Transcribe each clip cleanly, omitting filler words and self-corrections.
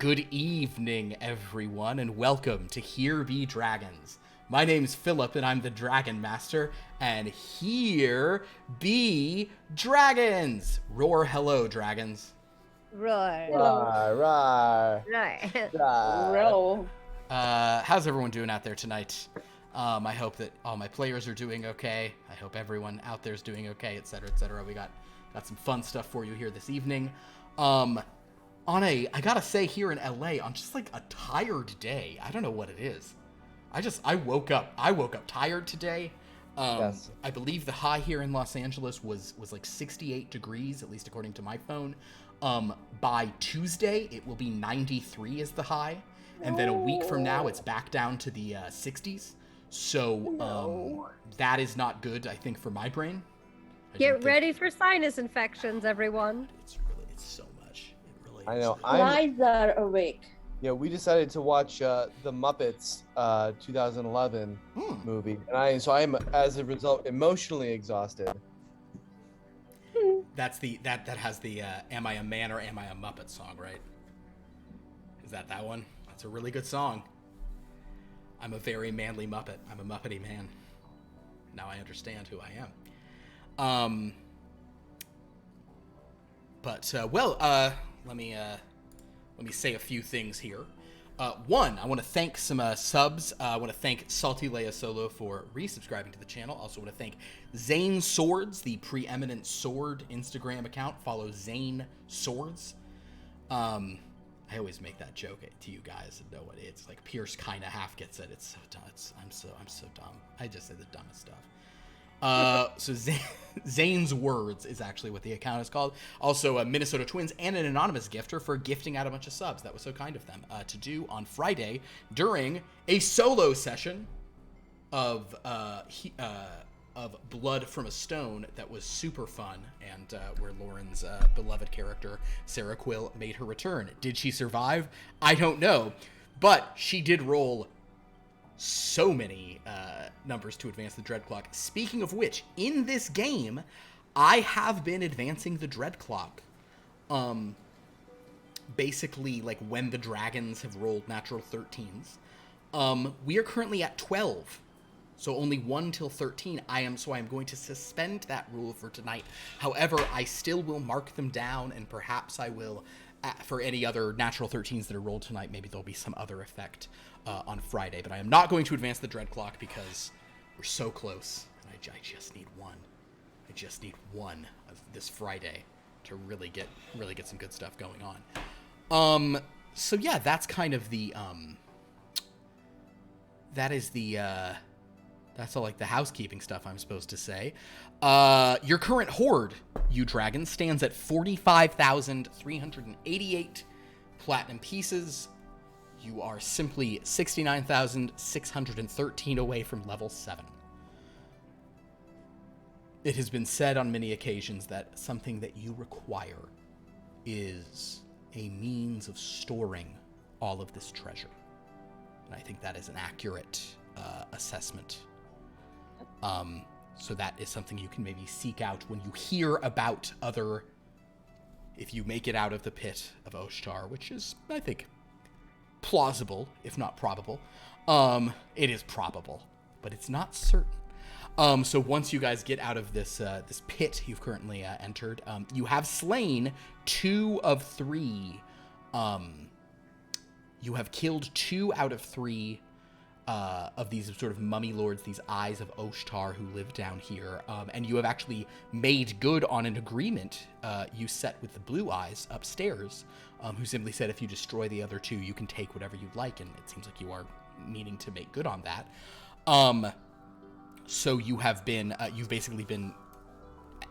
Good evening, everyone, and welcome to Here Be Dragons. My name's Philip, and I'm the Dragon Master, and here be dragons! Roar hello, dragons. Roar. Rawr, rawr, Roar. rawr. Roll. How's everyone doing out there tonight? I hope that all my players are doing okay. I hope everyone out there is doing okay, etc., etc. We got some fun stuff for you here this evening. I gotta say, here in LA, on just like a tired day. I don't know what it is. I woke up tired today. Yes. I believe the high here in Los Angeles was like 68 degrees, at least according to my phone. By Tuesday, it will be 93 as the high. And then a week from now, it's back down to the 60s. So that is not good, I think, for my brain. Get ready for sinus infections, everyone. It's so much. It really is. I know. Eyes are awake. Yeah, we decided to watch the Muppets 2011 movie, and I am, as a result, emotionally exhausted. That's that has the "Am I a Man or Am I a Muppet" song, right? Is that one? That's a really good song. I'm a very manly Muppet. I'm a Muppety man. Now I understand who I am. Let me say a few things here. One, I want to thank some subs. I want to thank Salty Leia Solo for resubscribing to the channel. Also want to thank Zane Swords, the preeminent sword Instagram account. Follow Zane Swords. I always make that joke to you guys and know what it's like. Pierce kind of half gets it. It's so dumb. I'm so dumb. I just say the dumbest stuff. So Zane's Words is actually what the account is called. Also, Minnesota Twins and an anonymous gifter for gifting out a bunch of subs. That was so kind of them to do on Friday during a solo session of Blood from a Stone that was super fun, and where Lauren's beloved character Sarah Quill made her return. Did she survive? I don't know, but she did roll so many numbers to advance the Dread Clock. Speaking of which, in this game, I have been advancing the Dread Clock. Basically, like when the dragons have rolled natural 13s. We are currently at 12. So only 1 till 13. I am going to suspend that rule for tonight. However, I still will mark them down, and perhaps I will, for any other natural 13s that are rolled tonight, maybe there'll be some other effect on Friday. But I am not going to advance the Dread Clock because we're so close, and I just need one. I just need one of this Friday to really get some good stuff going on. So yeah, that's kind of the that's all like the housekeeping stuff I'm supposed to say. Your current hoard, you dragons, stands at 45,388 platinum pieces. You are simply 69,613 away from level 7. It has been said on many occasions that something that you require is a means of storing all of this treasure. And I think that is an accurate assessment. So that is something you can maybe seek out when you hear about if you make it out of the pit of Oshtar, which is, I think, plausible, if not probable. It is probable, but it's not certain. So once you guys get out of this pit you've currently entered, you have slain 2 of 3. You have killed 2 out of 3 of these sort of mummy lords, these eyes of Oshtar who live down here. And you have actually made good on an agreement you set with the blue eyes upstairs, who simply said if you destroy the other 2, you can take whatever you'd like, and it seems like you are meaning to make good on that. So you have been, you've basically been,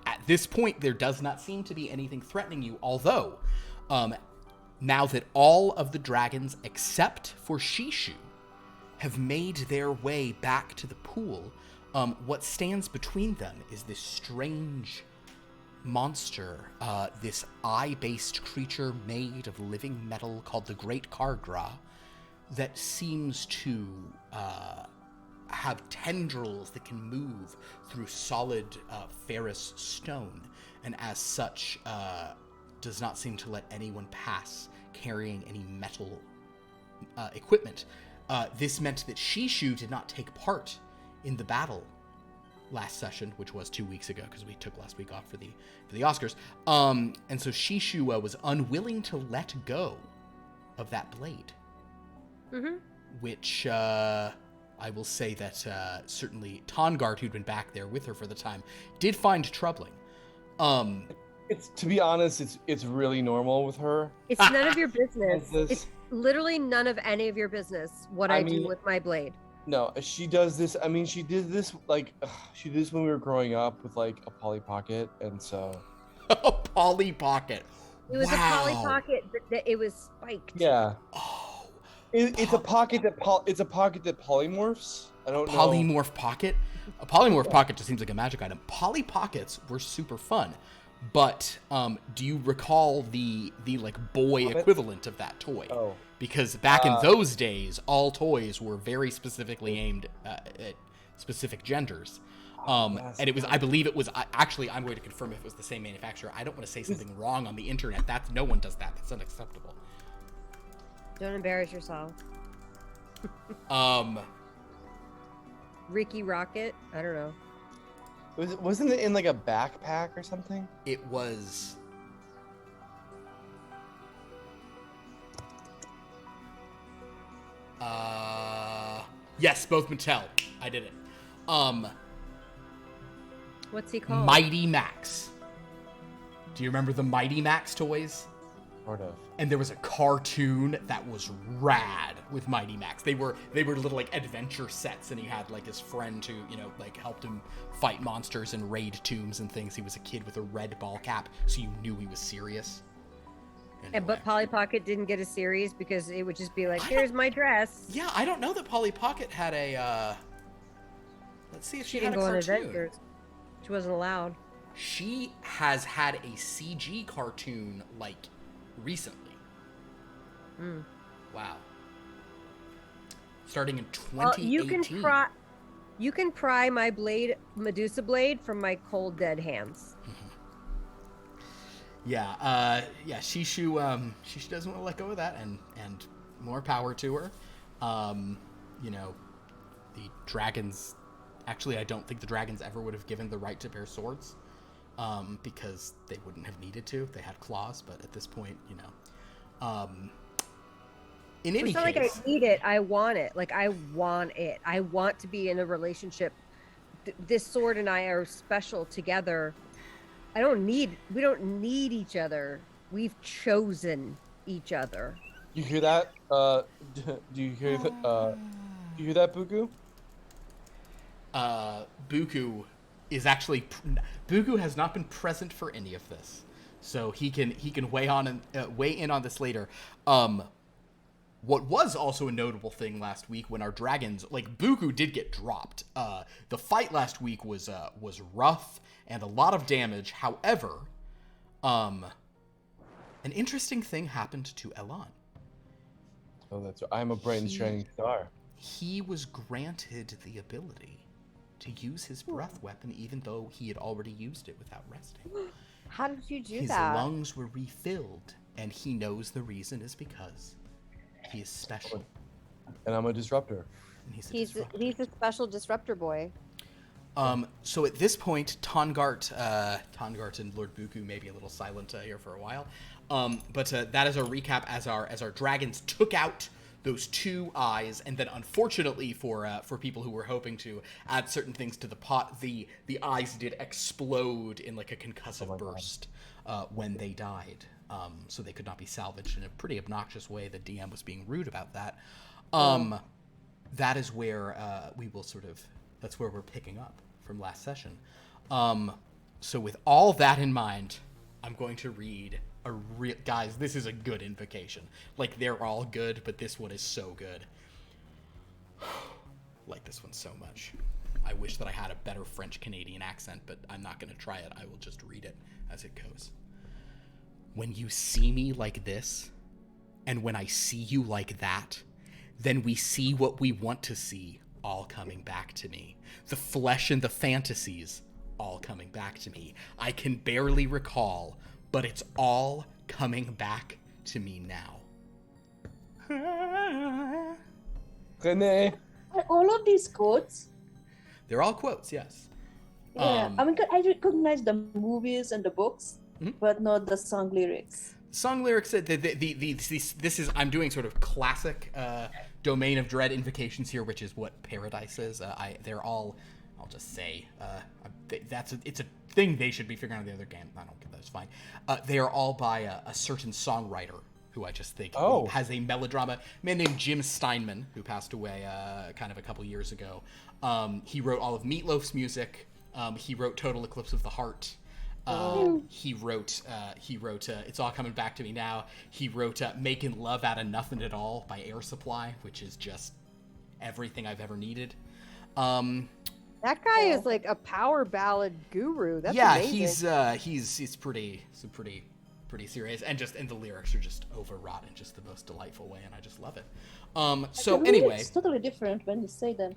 at this point, there does not seem to be anything threatening you, although now that all of the dragons except for Shishu have made their way back to the pool, what stands between them is this strange monster, this eye-based creature made of living metal called the Great Kargra, that seems to have tendrils that can move through solid ferrous stone, and as such does not seem to let anyone pass carrying any metal equipment. This meant that Shishu did not take part in the battle last session, which was 2 weeks ago, because we took last week off for the Oscars. And so Shishu was unwilling to let go of that blade. Mm-hmm. Which I will say that certainly Tongard, who'd been back there with her for the time, did find troubling. It's, to be honest, it's really normal with her. It's none of your business. It's literally none of any of your business what I do with my blade. No, she does this. I mean, she did this she did this when we were growing up with like a Polly Pocket, and so. A Polly Pocket. It was a Polly Pocket, but it was spiked. Yeah. Oh. It's a pocket that polymorphs. I don't know. Polymorph pocket? A polymorph pocket just seems like a magic item. Polly Pockets were super fun, but do you recall the like boy equivalent of that toy? Oh. Because back in those days, all toys were very specifically aimed at specific genders. And it was, I believe it was, actually, I'm going to confirm if it was the same manufacturer. I don't want to say something wrong on the internet. No one does that. That's unacceptable. Don't embarrass yourself. Ricky Rocket? I don't know. Wasn't it in like a backpack or something? It was. Yes, both Mattel. I did it. What's he called? Mighty Max. Do you remember the Mighty Max toys? Sort of. And there was a cartoon that was rad with Mighty Max. They were little like adventure sets, and he had like his friend who, like helped him fight monsters and raid tombs and things. He was a kid with a red ball cap, so you knew he was serious. Anyway. But Polly Pocket didn't get a series because it would just be like, here's my dress. Yeah, I don't know that Polly Pocket had a let's see if she had didn't a go cartoon. on adventures. She wasn't allowed. She has had a CG cartoon like recently. Wow. Starting in 2018. Well, you can pry my blade, Medusa blade, from my cold dead hands. Yeah, Shishu doesn't want to let go of that, and more power to her. The dragons. Actually, I don't think the dragons ever would have given the right to bear swords, because they wouldn't have needed to. They had claws, but at this point, in any case, it's not like I need it. I want it. Like I want it. I want to be in a relationship. This sword and I are special together. We don't need each other. We've chosen each other. You hear that? Do you hear that? You hear that, Buku? Buku is actually Buku has not been present for any of this, so he can weigh in on this later. What was also a notable thing last week when our dragons, like Buku, did get dropped. The fight last week was rough and a lot of damage. However, an interesting thing happened to Elan. Oh, that's right. I'm a bright and shining star. He was granted the ability to use his breath weapon, even though he had already used it without resting. How did you do his that? His lungs were refilled, and he knows the reason is because he is special. And I'm a disruptor. And he's a special disruptor boy. So at this point, Tongart and Lord Buku may be a little silent here for a while. But that is our recap as our dragons took out those two eyes, and then unfortunately for people who were hoping to add certain things to the pot, the eyes did explode in like a concussive burst when they died. So they could not be salvaged in a pretty obnoxious way. The DM was being rude about that. That is where that's where we're picking up from last session. So with all that in mind, I'm going to read a real guys. This is a good invocation. Like they're all good, but this one is so good. Like this one so much. I wish that I had a better French Canadian accent, but I'm not going to try it. I will just read it as it goes. When you see me like this, and when I see you like that, then we see what we want to see all coming back to me. The flesh and the fantasies all coming back to me. I can barely recall, but it's all coming back to me now. René. Are all of these quotes? They're all quotes, yes. Yeah, I mean, I recognize the movies and the books, but not the song lyrics. Song lyrics. This is I'm doing sort of classic Domain of Dread invocations here, which is what Paradise is. They're all. I'll just say it's a thing they should be figuring out in the other game. I don't get that. It's fine. They are all by a certain songwriter who I just think has a melodrama. A man named Jim Steinman, who passed away kind of a couple years ago. He wrote all of Meatloaf's music. He wrote Total Eclipse of the Heart. He wrote It's All Coming Back to Me Now. He wrote Making Love Out of Nothing at All by Air Supply, which is just everything I've ever needed. That guy is like a power ballad guru. That's amazing. He's pretty serious, and the lyrics are just overwrought in just the most delightful way, and I just love it. So anyway, it's totally different when you say them.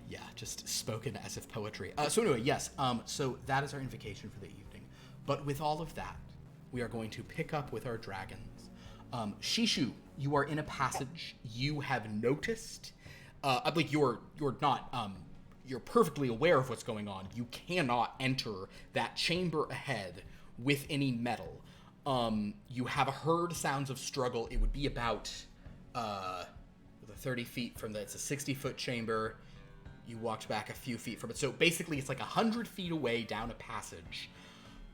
Yeah, just spoken as if poetry. So anyway, yes. So that is our invocation for the evening. But with all of that, we are going to pick up with our dragons. Shishu, you are in a passage. You have noticed. Like you're not. You're perfectly aware of what's going on. You cannot enter that chamber ahead with any metal. You have heard sounds of struggle. It would be about 30 feet from it's a 60-foot chamber. You walked back a few feet from it. So basically it's like 100 feet away down a passage.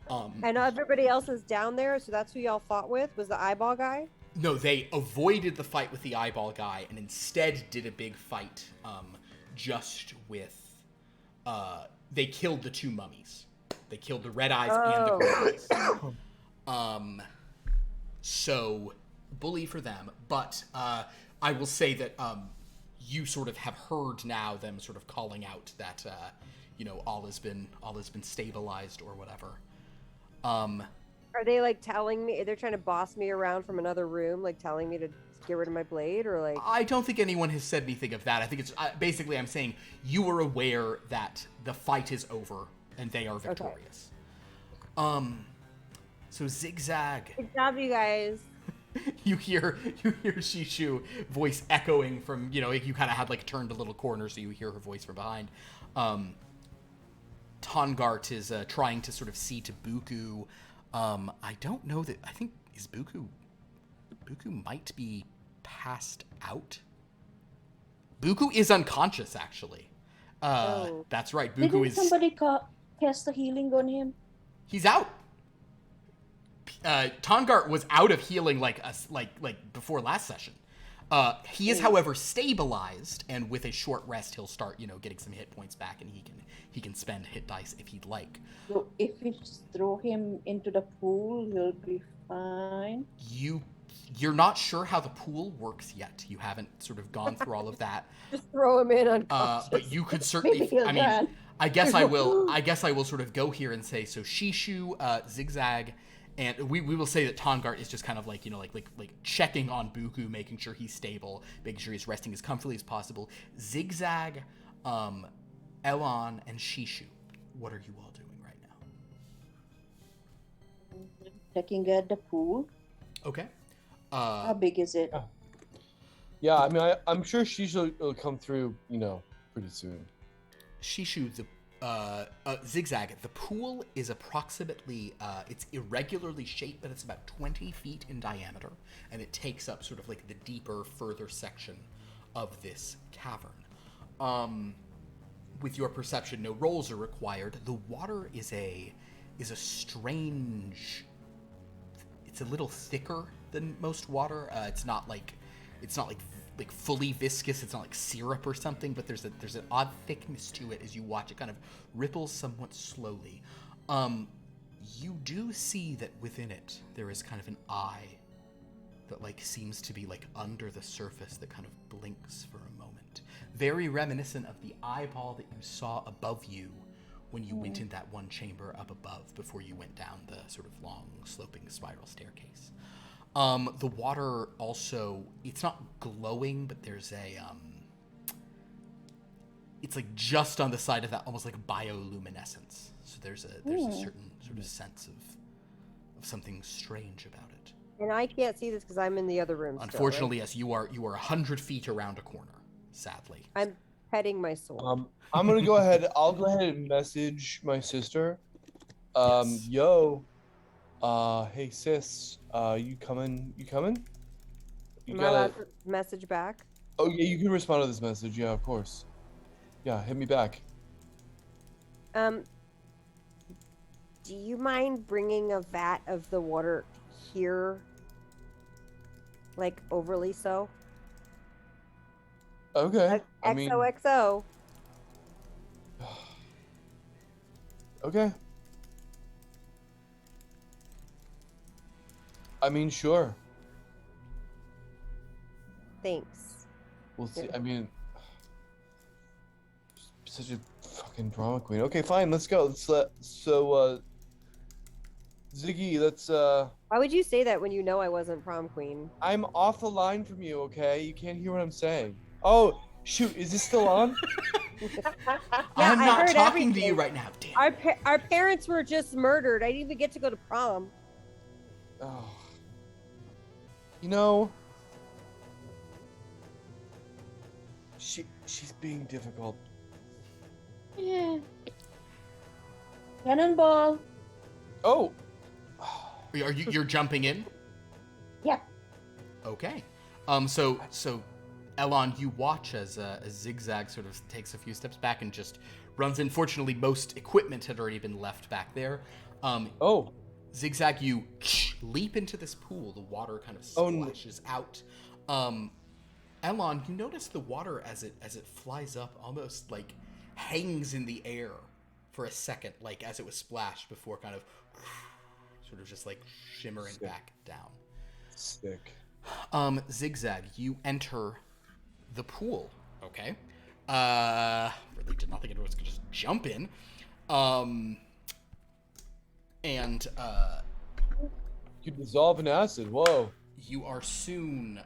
And everybody else is down there, so that's who y'all fought with? Was the eyeball guy? No, they avoided the fight with the eyeball guy and instead did a big fight just with... they killed the two mummies. They killed the red eyes and the green eyes. So, bully for them. But I will say that you sort of have heard now them sort of calling out that all has been stabilized or whatever. Are they like telling me they're trying to boss me around from another room, like telling me to get rid of my blade, or like? I don't think anyone has said anything of that. I think it's basically I'm saying you are aware that the fight is over and they are victorious. Okay. So XigXag. Good job, you guys. You hear Shishu voice echoing from, you kind of had like turned a little corner, so you hear her voice from behind. Tongart is trying to sort of see to Buku. I don't know that. I think Buku might be passed out. Buku is unconscious, actually. That's right. Buku Didn't somebody cast a healing on him? He's out. Tongart was out of healing like before last session. He is, however, stabilized, and with a short rest, he'll start, getting some hit points back, and he can spend hit dice if he'd like. So if we just throw him into the pool, he'll be fine. You're not sure how the pool works yet. You haven't sort of gone through all of that. Just throw him in unconscious. But you could certainly. I guess I will sort of go here and say so. Shishu, XigXag. And we will say that Tongart is just kind of like, like checking on Buku, making sure he's stable, making sure he's resting as comfortably as possible. XigXag, Elon, and Shishu, what are you all doing right now? Checking at the pool. Okay. How big is it? Yeah, I mean, I'm sure Shishu will come through, pretty soon. Shishu, XigXag, the pool is approximately, it's irregularly shaped, but it's about 20 feet in diameter, and it takes up sort of like the deeper, further section of this cavern. With your perception, no rolls are required. The water is a strange, it's a little thicker than most water. It's not like fully viscous. It's not like syrup or something, but there's an odd thickness to it as you watch it kind of ripples somewhat slowly. you do see that within it there is kind of an eye that like seems to be like under the surface that kind of blinks for a moment. Very reminiscent of the eyeball that you saw above you when you went in that one chamber up above before you went down the sort of long sloping spiral staircase. The water also, it's not glowing, but there's a, it's like just on the side of that, almost like bioluminescence. So there's a certain sort of sense of something strange about it. And I can't see this because I'm in the other room. Unfortunately, still, right? yes, you are 100 feet around a corner, sadly. I'm petting my sword. I'm gonna go ahead. I'll go ahead and message my sister. Yes. Yo, hey sis, you coming? You coming? You Am I allowed to message back? Oh yeah, you can respond to this message. Yeah, of course. Yeah, hit me back. Do you mind bringing a vat of the water here? Like overly so? Okay. I mean, XOXO. okay. I mean, sure. Thanks. We'll see. I mean, such a fucking drama queen. Okay, fine. Let's go. Ziggy, let's. Why would you say that when you know I wasn't prom queen? I'm off the line from you. Okay, you can't hear what I'm saying. Oh shoot, is this still on? I'm I not heard talking to you everything. right now, damn. Our parents were just murdered. I didn't even get to go to prom. Oh. You know, she's being difficult. Yeah. Cannonball. Oh. You're jumping in? Yeah. Okay. So Elon, you watch as XigXag sort of takes a few steps back and just runs in. Fortunately, most equipment had already been left back there. Oh. XigXag, you leap into this pool. The water kind of splashes out. Elon, you notice the water as it flies up almost like hangs in the air for a second, like as it was splashed before kind of sort of just like shimmering back down. Sick. XigXag, you enter the pool. Okay. Really did not think it was gonna just jump in. And You dissolve in acid. Whoa. you are soon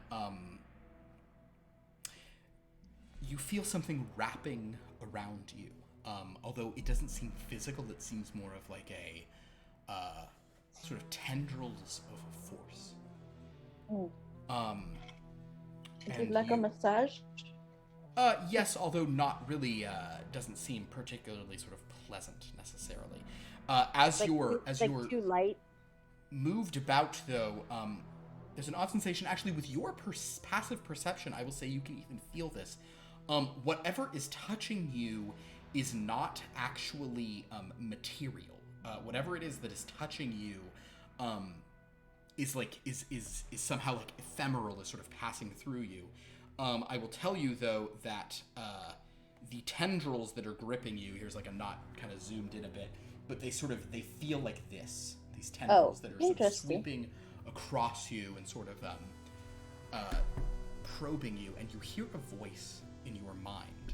you feel something wrapping around you. Although it doesn't seem physical, it seems more of like a sort of tendrils of a force. Is it like a massage? Yes, although not really. Doesn't seem particularly sort of pleasant necessarily. As Like, you were too light. moved about, though, there's an odd sensation. Actually, with your passive perception, I will say you can even feel this. Whatever is touching you is not actually material. Whatever it is that is touching you is somehow like ephemeral, is sort of passing through you. I will tell you though that the tendrils that are gripping you, here's like I'm not kind of zoomed in a bit, but they feel like these tendrils that are sort of sweeping across you and sort of probing you, and you hear a voice in your mind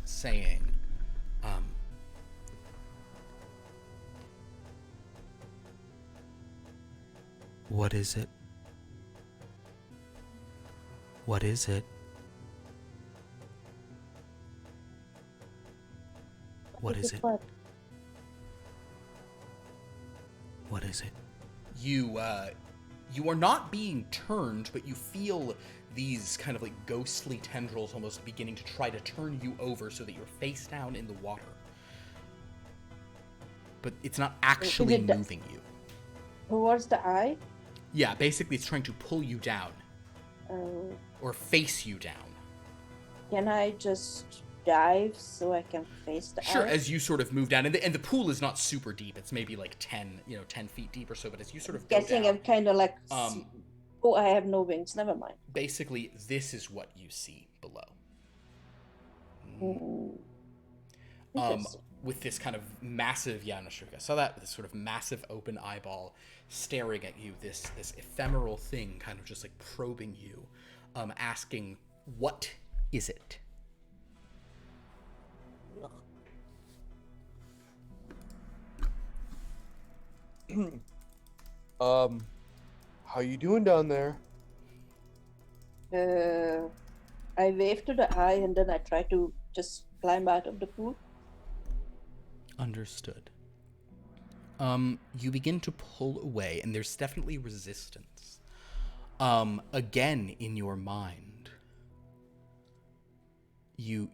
saying, what is it? What is it? What is it? What is it? You are not being turned, but you feel these kind of like ghostly tendrils almost beginning to try to turn you over so that you're face down in the water. But it's not actually moving you. Towards the eye? Yeah, basically it's trying to pull you down. Or face you down. Can I just dive so I can face the eye? Sure, as you sort of move down, and the pool is not super deep. It's maybe like 10 feet deep or so, but as you sort of go Guessing down, I'm kind of like... Oh, I have no wings. Never mind. basically, this is what you see below. with this kind of massive, yeah, no, sure, I saw that, this sort of massive open eyeball staring at you, this ephemeral thing kind of just like probing you, asking, what is it? How you doing down there? I wave to the eye and then I try to just climb out of the pool. Understood. You begin to pull away, and there's definitely resistance. Again, in your mind, you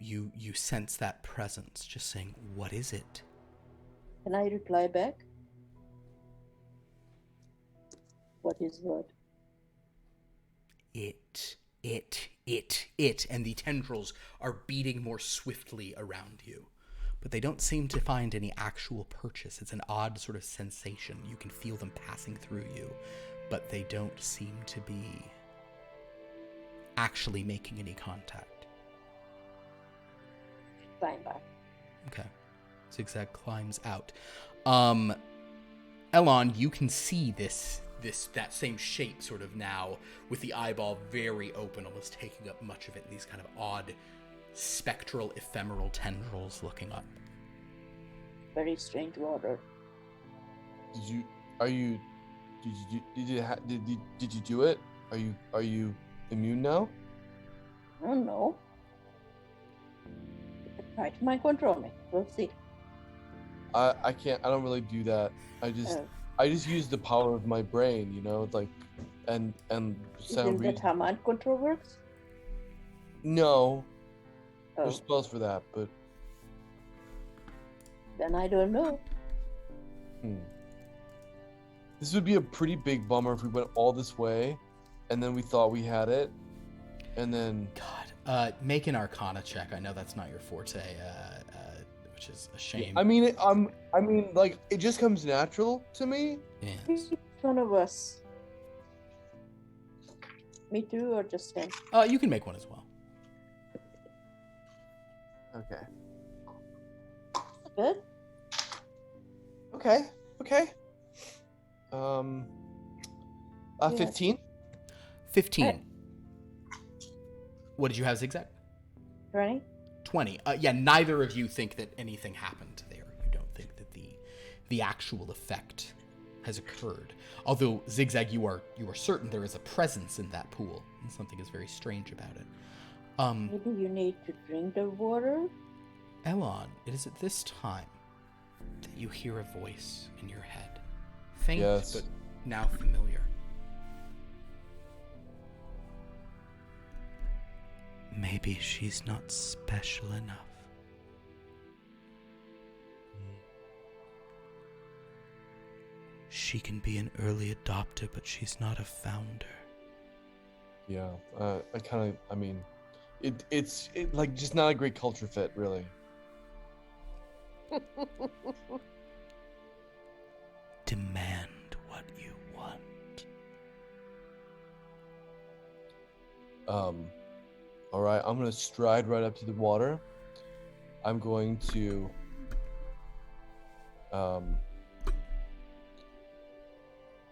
sense that presence, just saying, "What is it?" Can I reply back? What is what? It, and the tendrils are beating more swiftly around you. But they don't seem to find any actual purchase. It's an odd sort of sensation. You can feel them passing through you, but they don't seem to be actually making any contact. Climb back. Okay. XigXag climbs out. Elon, you can see that same shape sort of now, with the eyeball very open, almost taking up much of it, and these kind of odd spectral ephemeral tendrils looking up. Very strange water. Did you do it? Are you immune now? I don't know. Try to mind control me. We'll see. I can't. I don't really do that. I just use the power of my brain, like, and Isn't that how mind control works? No, Oh, there's spells for that, but then I don't know. This would be a pretty big bummer if we went all this way, and then we thought we had it, and then Make an Arcana check. I know that's not your forte, which is a shame. I mean, like, it just comes natural to me. Yes. Which one of us? Me too, or just him? You can make one as well. Okay. Good. Okay. Yes. 15. 15. Alright. What did you have, XigXag? 20? 20. Yeah, neither of you think that anything happened there. You don't think that the actual effect has occurred. Although, XigXag, you are certain there is a presence in that pool, and something is very strange about it. Maybe you need to drink the water? Elon, it is at this time that you hear a voice in your head. Faint, Yes. but now familiar. Maybe she's not special enough. She can be an early adopter, but she's not a founder. Yeah. It's like just not a great culture fit, really. Demand what you want. All right. I'm gonna stride right up to the water. I'm going to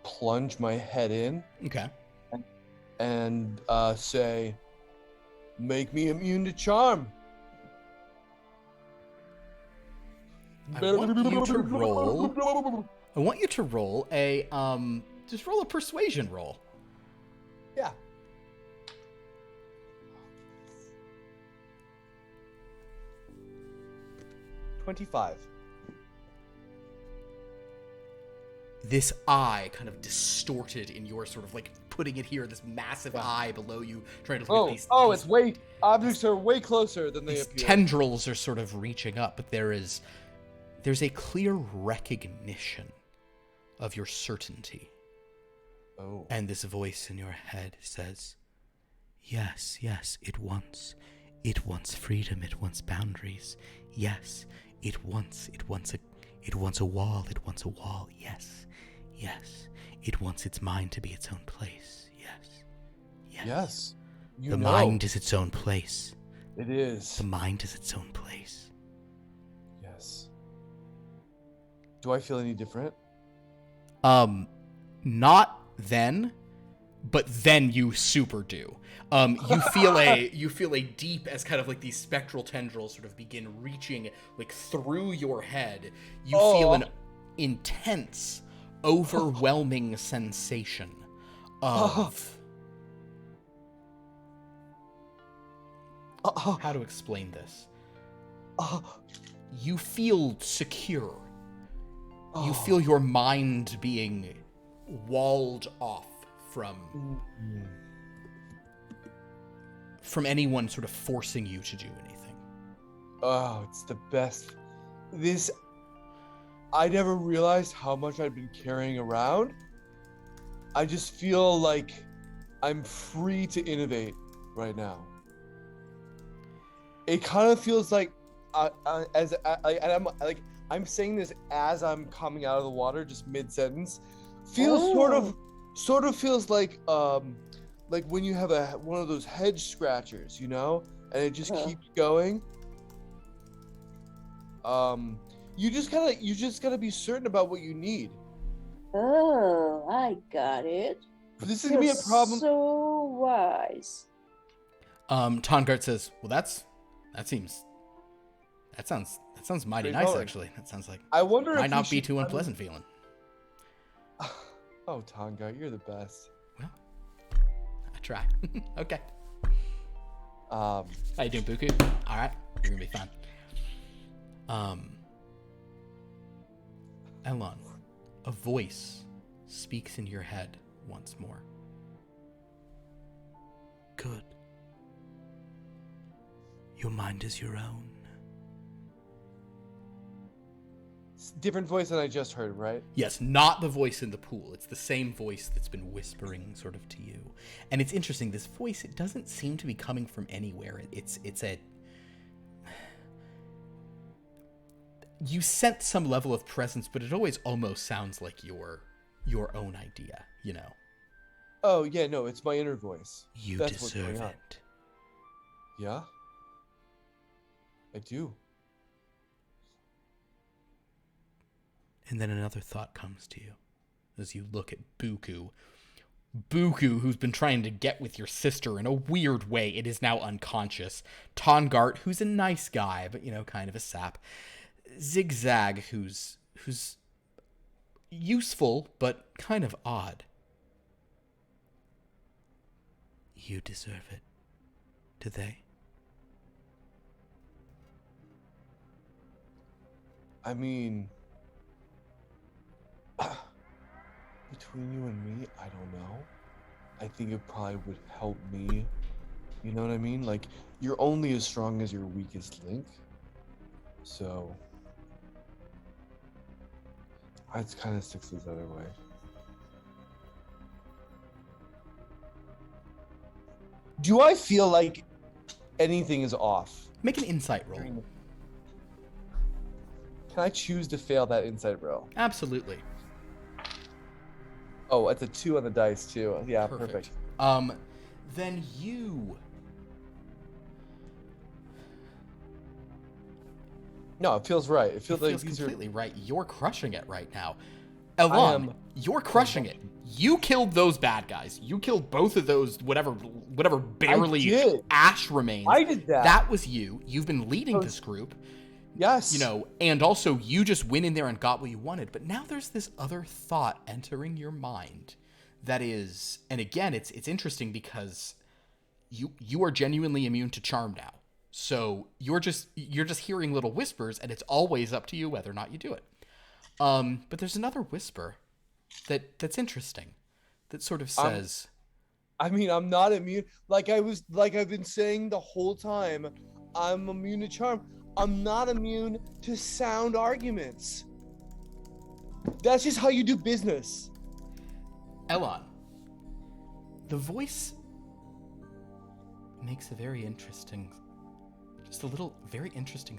plunge my head in Okay. and say, "Make me immune to charm." I want you to roll a just roll a persuasion roll. Yeah. $25. This eye kind of distorted in your sort of like putting it here, this massive eye below you, trying to look at these. It's way objects are way closer than they These appear. tendrils are sort of reaching up, but there's a clear recognition of your certainty. Oh. And this voice in your head says, yes, it wants freedom, it wants boundaries. Yes, it wants a wall, yes, it wants its mind to be its own place, yes. You The know. mind is its own place. It is. The mind is its own place. Yes. Do I feel any different? Not then, but then you super do. You feel a deep, as kind of like these spectral tendrils sort of begin reaching like through your head. You feel an intense, overwhelming sensation of how to explain this. You feel secure. You feel your mind being walled off from anyone sort of forcing you to do anything. Oh, it's the best. I never realized how much I'd been carrying around. I just feel like I'm free to innovate right now. It kind of feels like, I'm saying this as I'm coming out of the water, just mid-sentence. Feels sort of feels like when you have one of those head scratchers, you know, and it just keeps going. You just gotta be certain about what you need. Oh, I got it. This is gonna be a problem. So wise. Tongart says, "Well, that sounds mighty nice, actually. That sounds like I wonder might if not be too unpleasant feeling." Oh, Tongart, you're the best. Well, I try. Okay. How you doing, Buku? All right, you're gonna be fine. Elon, a voice speaks in your head once more. Good. Your mind is your own. different voice than I just heard, right? Yes, not the voice in the pool. It's the same voice that's been whispering sort of to you. And it's interesting, this voice, it doesn't seem to be coming from anywhere. It's a... You sense some level of presence, but it always almost sounds like your own idea, you know? Oh, yeah, no, it's my inner voice. You That's deserve it. Yeah? I do. And then another thought comes to you as you look at Buku. Buku, who's been trying to get with your sister in a weird way, it is now unconscious. Tongart, who's a nice guy, but, you know, kind of a sap. XigXag, who's useful, but kind of odd. You deserve it. Do they? I mean... between you and me, I don't know. I think it probably would help me. You know what I mean? Like, you're only as strong as your weakest link. So... I'd kind of stick this other way. Do I feel like anything is off? Make an insight roll. Can I choose to fail that insight roll? Absolutely. Oh, it's a 2 on the dice too. Yeah, perfect. Then you... No, it feels right. It feels like completely right. You're crushing it right now. Elon, you're crushing it. You killed those bad guys. You killed both of those, whatever barely ash remains. I did that. That was you. You've been leading this group. Yes. You know, and also you just went in there and got what you wanted. But now there's this other thought entering your mind that is, and again, it's interesting because you are genuinely immune to charm now. So you're just hearing little whispers, and it's always up to you whether or not you do it. But there's another whisper that's interesting, that sort of says, I mean, I'm not immune. Like I've been saying the whole time, I'm immune to charm. I'm not immune to sound arguments. That's just how you do business. Elon, the voice makes a very interesting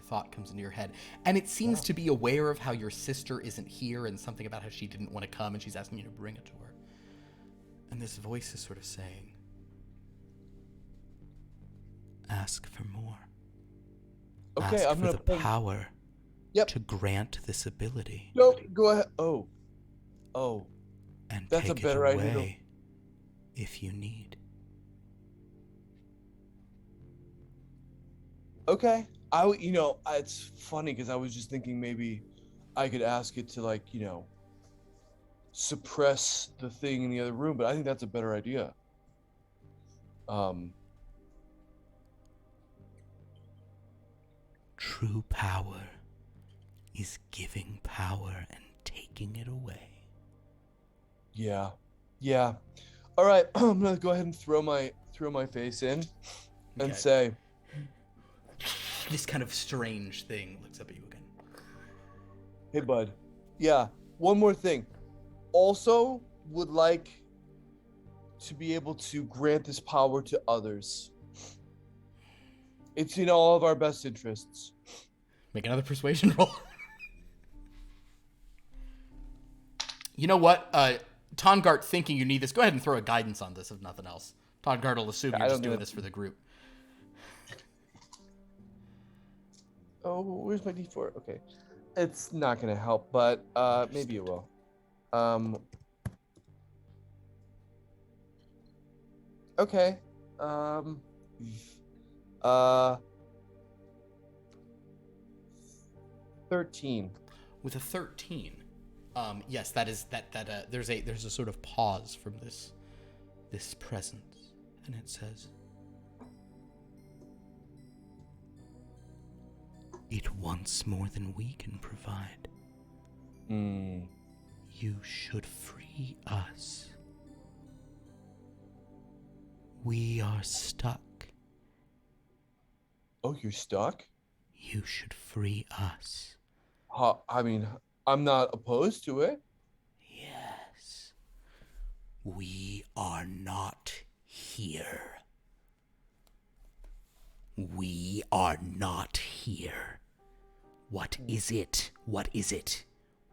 thought comes into your head. And it seems to be aware of how your sister isn't here and something about how she didn't want to come and she's asking you to bring it to her. And this voice is sort of saying, ask for more. Okay, ask I'm for gonna the power Yep. to grant this ability. No, go ahead. Oh. And That's take a better it idea. away if you need. Okay. It's funny because I was just thinking maybe I could ask it to suppress the thing in the other room, but I think that's a better idea. True power is giving power and taking it away. Yeah. All right, I'm gonna go ahead and throw my face in and Okay. say, This kind of strange thing looks up at you again. "Hey, bud. Yeah. One more thing. Also, would like to be able to grant this power to others. It's in all of our best interests." Make another persuasion roll. You know what? Tongart, thinking you need this, go ahead and throw a guidance on this, if nothing else. Tongart will assume you're just doing this for the group. Oh, where's my D4? Okay. It's not going to help, but maybe it will. Okay. 13. With a 13, yes, there's a sort of pause from this presence, and it says, "It wants more than we can provide. You should free us. We are stuck. Oh, you're stuck? You should free us." I mean, I'm not opposed to it. Yes. We are not here. We are not here. What is it? What is it?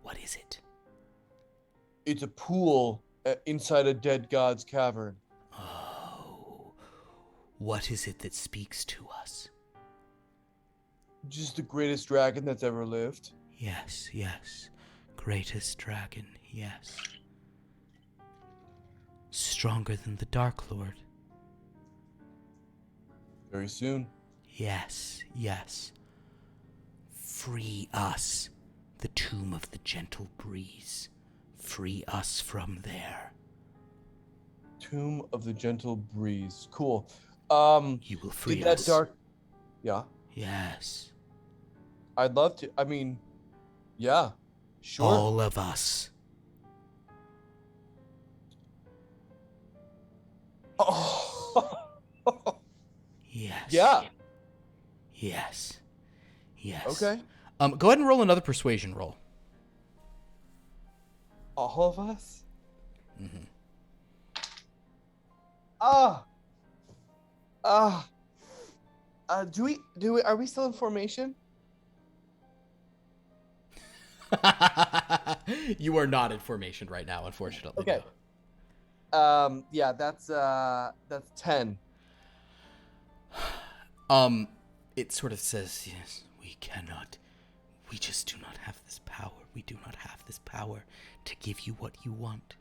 What is it? It's a pool inside a dead god's cavern. Oh. What is it that speaks to us? Just the greatest dragon that's ever lived. Yes, yes. Greatest dragon, yes. Stronger than the Dark Lord. Very soon. Yes, yes. Free us, the tomb of the gentle breeze. Free us from there. Tomb of the gentle breeze. Cool. You will free did that us. dark... Yeah. Yes. I'd love to. I mean, yeah. Sure. All of us. Oh. Yes. Yeah. Yes. Yes. Okay. Go ahead and roll another persuasion roll. All of us? Mm-hmm. Are we still in formation? You are not in formation right now, unfortunately. Okay. Yeah, that's 10. It sort of says, yes, we cannot. We just do not have this power. We do not have this power to give you what you want.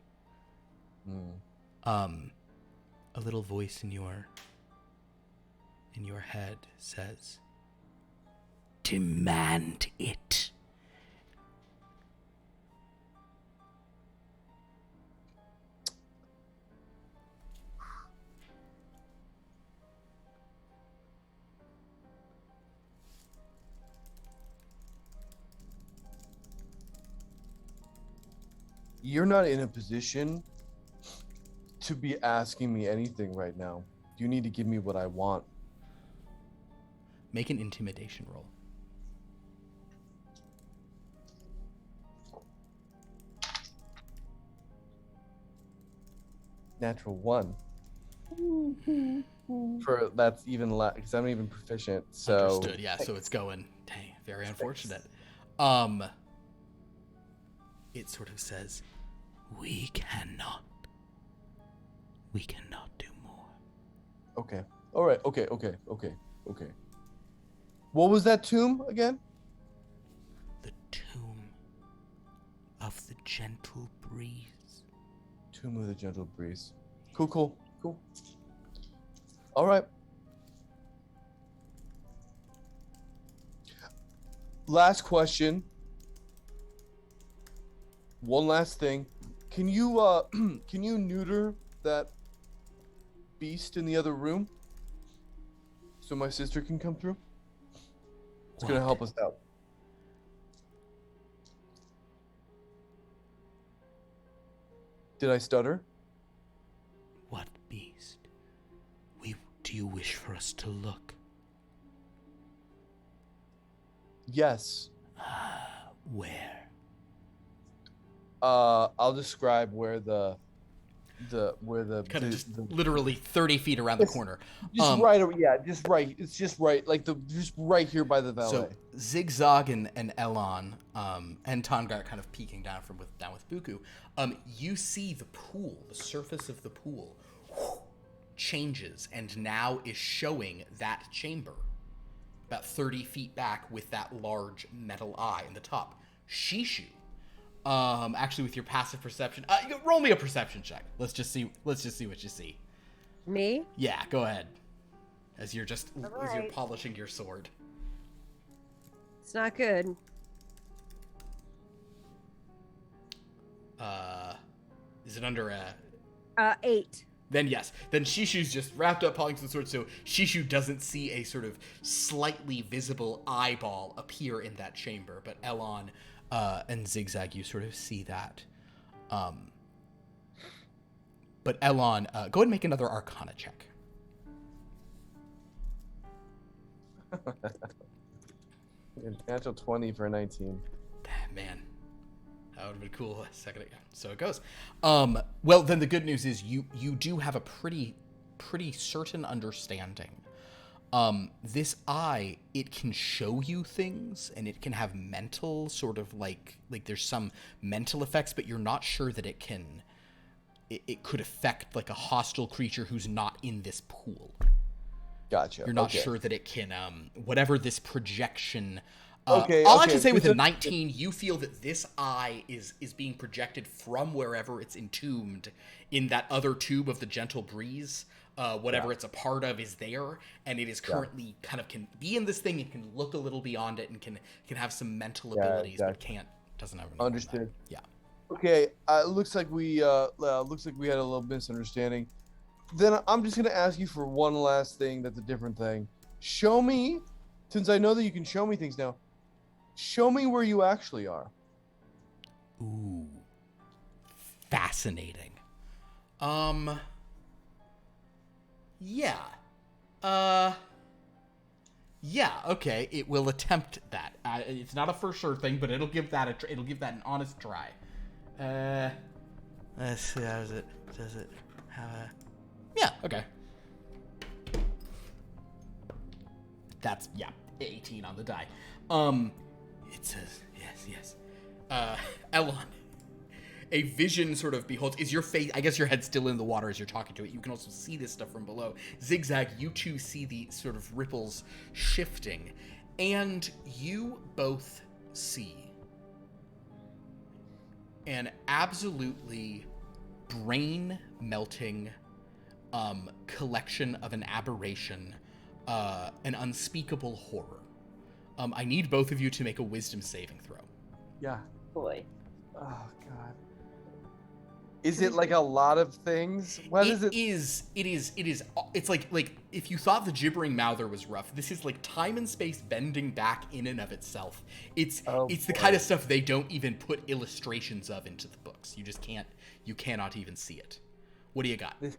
A little voice in your head says, demand it. You're not in a position to be asking me anything right now. You need to give me what I want. Make an intimidation roll. Natural 1. For that's even less because I'm not even proficient. So Understood. Yeah. So it's going. Dang. Very unfortunate. It sort of says, we cannot do more. Okay. All right. Okay. What was that tomb again? gentle breeze. Tomb of the Gentle Breeze. Cool. All right. Last question. One last thing. Can you can you neuter that beast in the other room so my sister can come through? It's gonna help us out. Did I stutter? What beast? Do you wish for us to look? Yes. Where? I'll describe where the Kind of just literally 30 feet around the corner. Just right. Just right. It's just right. Like just right here by the valet. So XigXag and Elon, and Tongar kind of peeking down down with Buku. You see the pool, the surface of the pool, changes and now is showing that chamber, about 30 feet back with that large metal eye in the top. Shishu. Actually, with your passive perception, roll me a perception check. Let's just see what you see. Me? Yeah, go ahead. As you're Right. polishing your sword. It's not good. Is it under a? 8. Then yes. Then Shishu's just wrapped up polishing the sword, so Shishu doesn't see a sort of slightly visible eyeball appear in that chamber, but Elon. And XigXag, you sort of see that. But Elon, go ahead and make another Arcana check. Natural 20 for a 19. Man, that would have been cool a second ago. So it goes. Well, then the good news is you do have a pretty certain understanding. This eye, it can show you things, and it can have mental sort of like there's some mental effects, but you're not sure that it could affect like a hostile creature who's not in this pool. Gotcha. You're not sure that it can, whatever this projection. Okay. I'll actually say with a 19, you feel that this eye is being projected from wherever it's entombed in that other tube of the gentle breeze. Whatever it's a part of is there, and it is currently kind of can be in this thing and can look a little beyond it and can have some mental abilities, but doesn't have any. Understood. Yeah. Okay. Looks like we had a little misunderstanding. Then I'm just gonna ask you for one last thing. That's a different thing. Show me, since I know that you can show me things now. Show me where you actually are. Ooh. Fascinating. Yeah. Yeah, okay. It will attempt that. It's not a for sure thing, but it'll give that an honest try. Let's see. Does it have a? Yeah. Okay. That's 18 on the die. It says yes. Elon. A vision sort of beholds. Is your face? I guess your head's still in the water as you're talking to it. You can also see this stuff from below. XigXag, you too see the sort of ripples shifting, and you both see an absolutely brain-melting collection of an aberration, an unspeakable horror. I need both of you to make a wisdom saving throw. Yeah. Boy. Oh God. Is it like a lot of things? What is it? It's like if you thought the gibbering mouther was rough, this is like time and space bending back in and of itself. It's the kind of stuff they don't even put illustrations of into the books. You cannot even see it. What do you got? This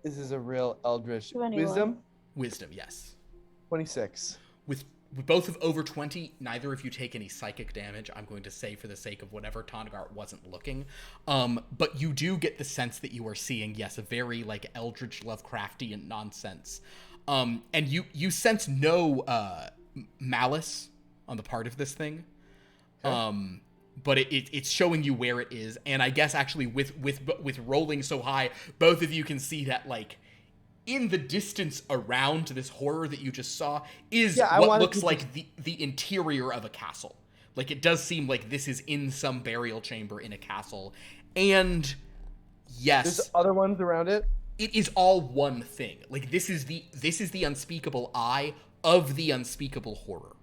is a real eldritch. 21. Wisdom, yes. 26. With both of over 20, neither of you take any psychic damage, I'm going to say, for the sake of whatever Tongar wasn't looking. But you do get the sense that you are seeing, yes, a very, like, eldritch Lovecraftian nonsense. And you sense no malice on the part of this thing. Okay. But it's showing you where it is. And I guess, actually, with rolling so high, both of you can see that, like, in the distance around this horror that you just saw is what looks like the interior of a castle. Like, it does seem like this is in some burial chamber in a castle. And yes, There's other ones around it. it is all one thing. Like, this is the unspeakable eye of the unspeakable horror.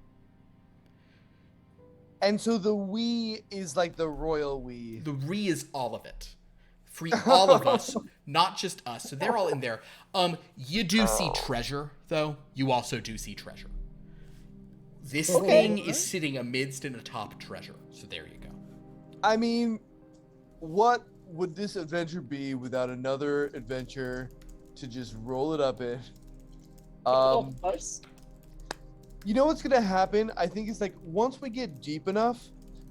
And so the we is like the royal we. The re is all of it. Free all of us, not just us. So they're all in there. You do see treasure, though. You also do see treasure. This thing is sitting amidst and atop treasure. So there you go. I mean, what would this adventure be without another adventure to just roll it up in? Of course. You know what's gonna happen? I think it's like once we get deep enough,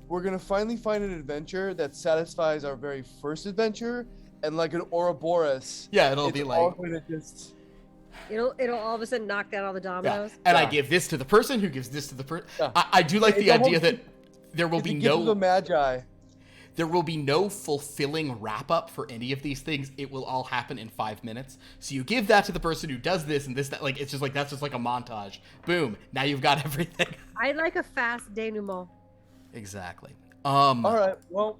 we're gonna finally find an adventure that satisfies our very first adventure, and like an Ouroboros. Yeah, it'll it's be all like, gonna just. It'll all of a sudden knock down all the dominoes. and I Yeah. give this to the person who gives this to the person. Yeah. I do like the It's idea almost- that there will It's be the gift of the no Magi. there will be no fulfilling wrap up for any of these things. It will all happen in 5 minutes. So you give that to the person who does this and this, that, like, it's just like, that's just like a montage. Boom. Now you've got everything. I like a fast denouement. Exactly. All right, well,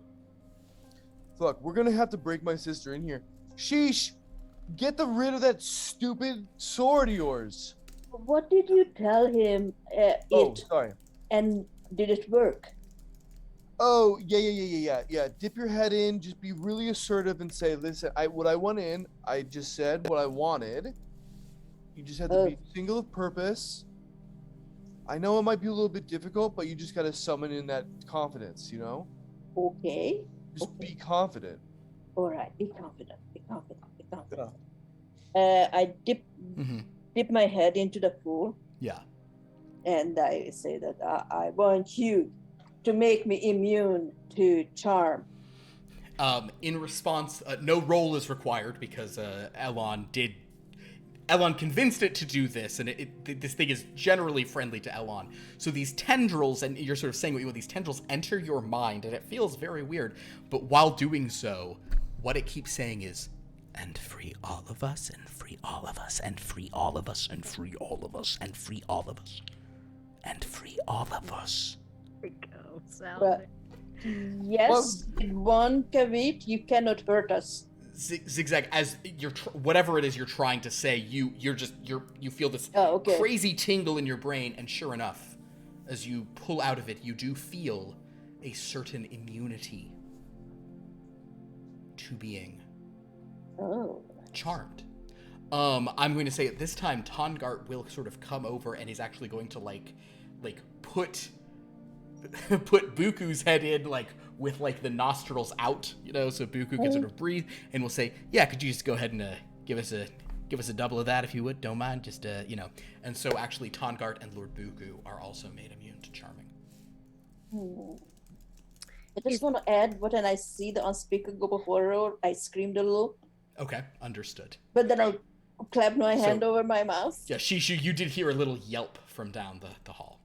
fuck, we're gonna have to break my sister in here. Sheesh, get rid of that stupid sword of yours. What did you tell him? Oh, It sorry. and did it work? Oh, yeah. Dip your head in, just be really assertive and say, listen, what I want in, I just said what I wanted. You just have to be single of purpose. I know it might be a little bit difficult, but you just gotta summon in that confidence, you know? Okay. Just be confident. All right. Be confident. Be confident. Be confident. Yeah. I dip my head into the pool, Yeah. and I say that I want you to make me immune to charm. In response, no roll is required because Elon convinced it to do this, and this thing is generally friendly to Elon. So these tendrils, and you're sort of saying what you want, these tendrils enter your mind, and it feels very weird. But while doing so, what it keeps saying is, and free all of us, and free all of us, and free all of us, and free all of us, and free all of us, and free all of us. There we go. But yes, in one caveat, you cannot hurt us. XigXag, as you're whatever it is you're trying to say, you feel this crazy tingle in your brain, and sure enough, as you pull out of it, you do feel a certain immunity to being charmed. I'm going to say at this time, Tongart will sort of come over and is actually going to like put Buku's head in, like, with like the nostrils out, you know, so Buku can sort of breathe, and we'll say, yeah, could you just go ahead and give us a double of that if you would, don't mind, just you know. And so actually Tongart and Lord Buku are also made immune to charming. I just want to add, when I see the unspeakable horror, I screamed a little. Okay, understood. But then I'll clap my hand over my mouth. Yeah, Shishu, you did hear a little yelp from down the hall.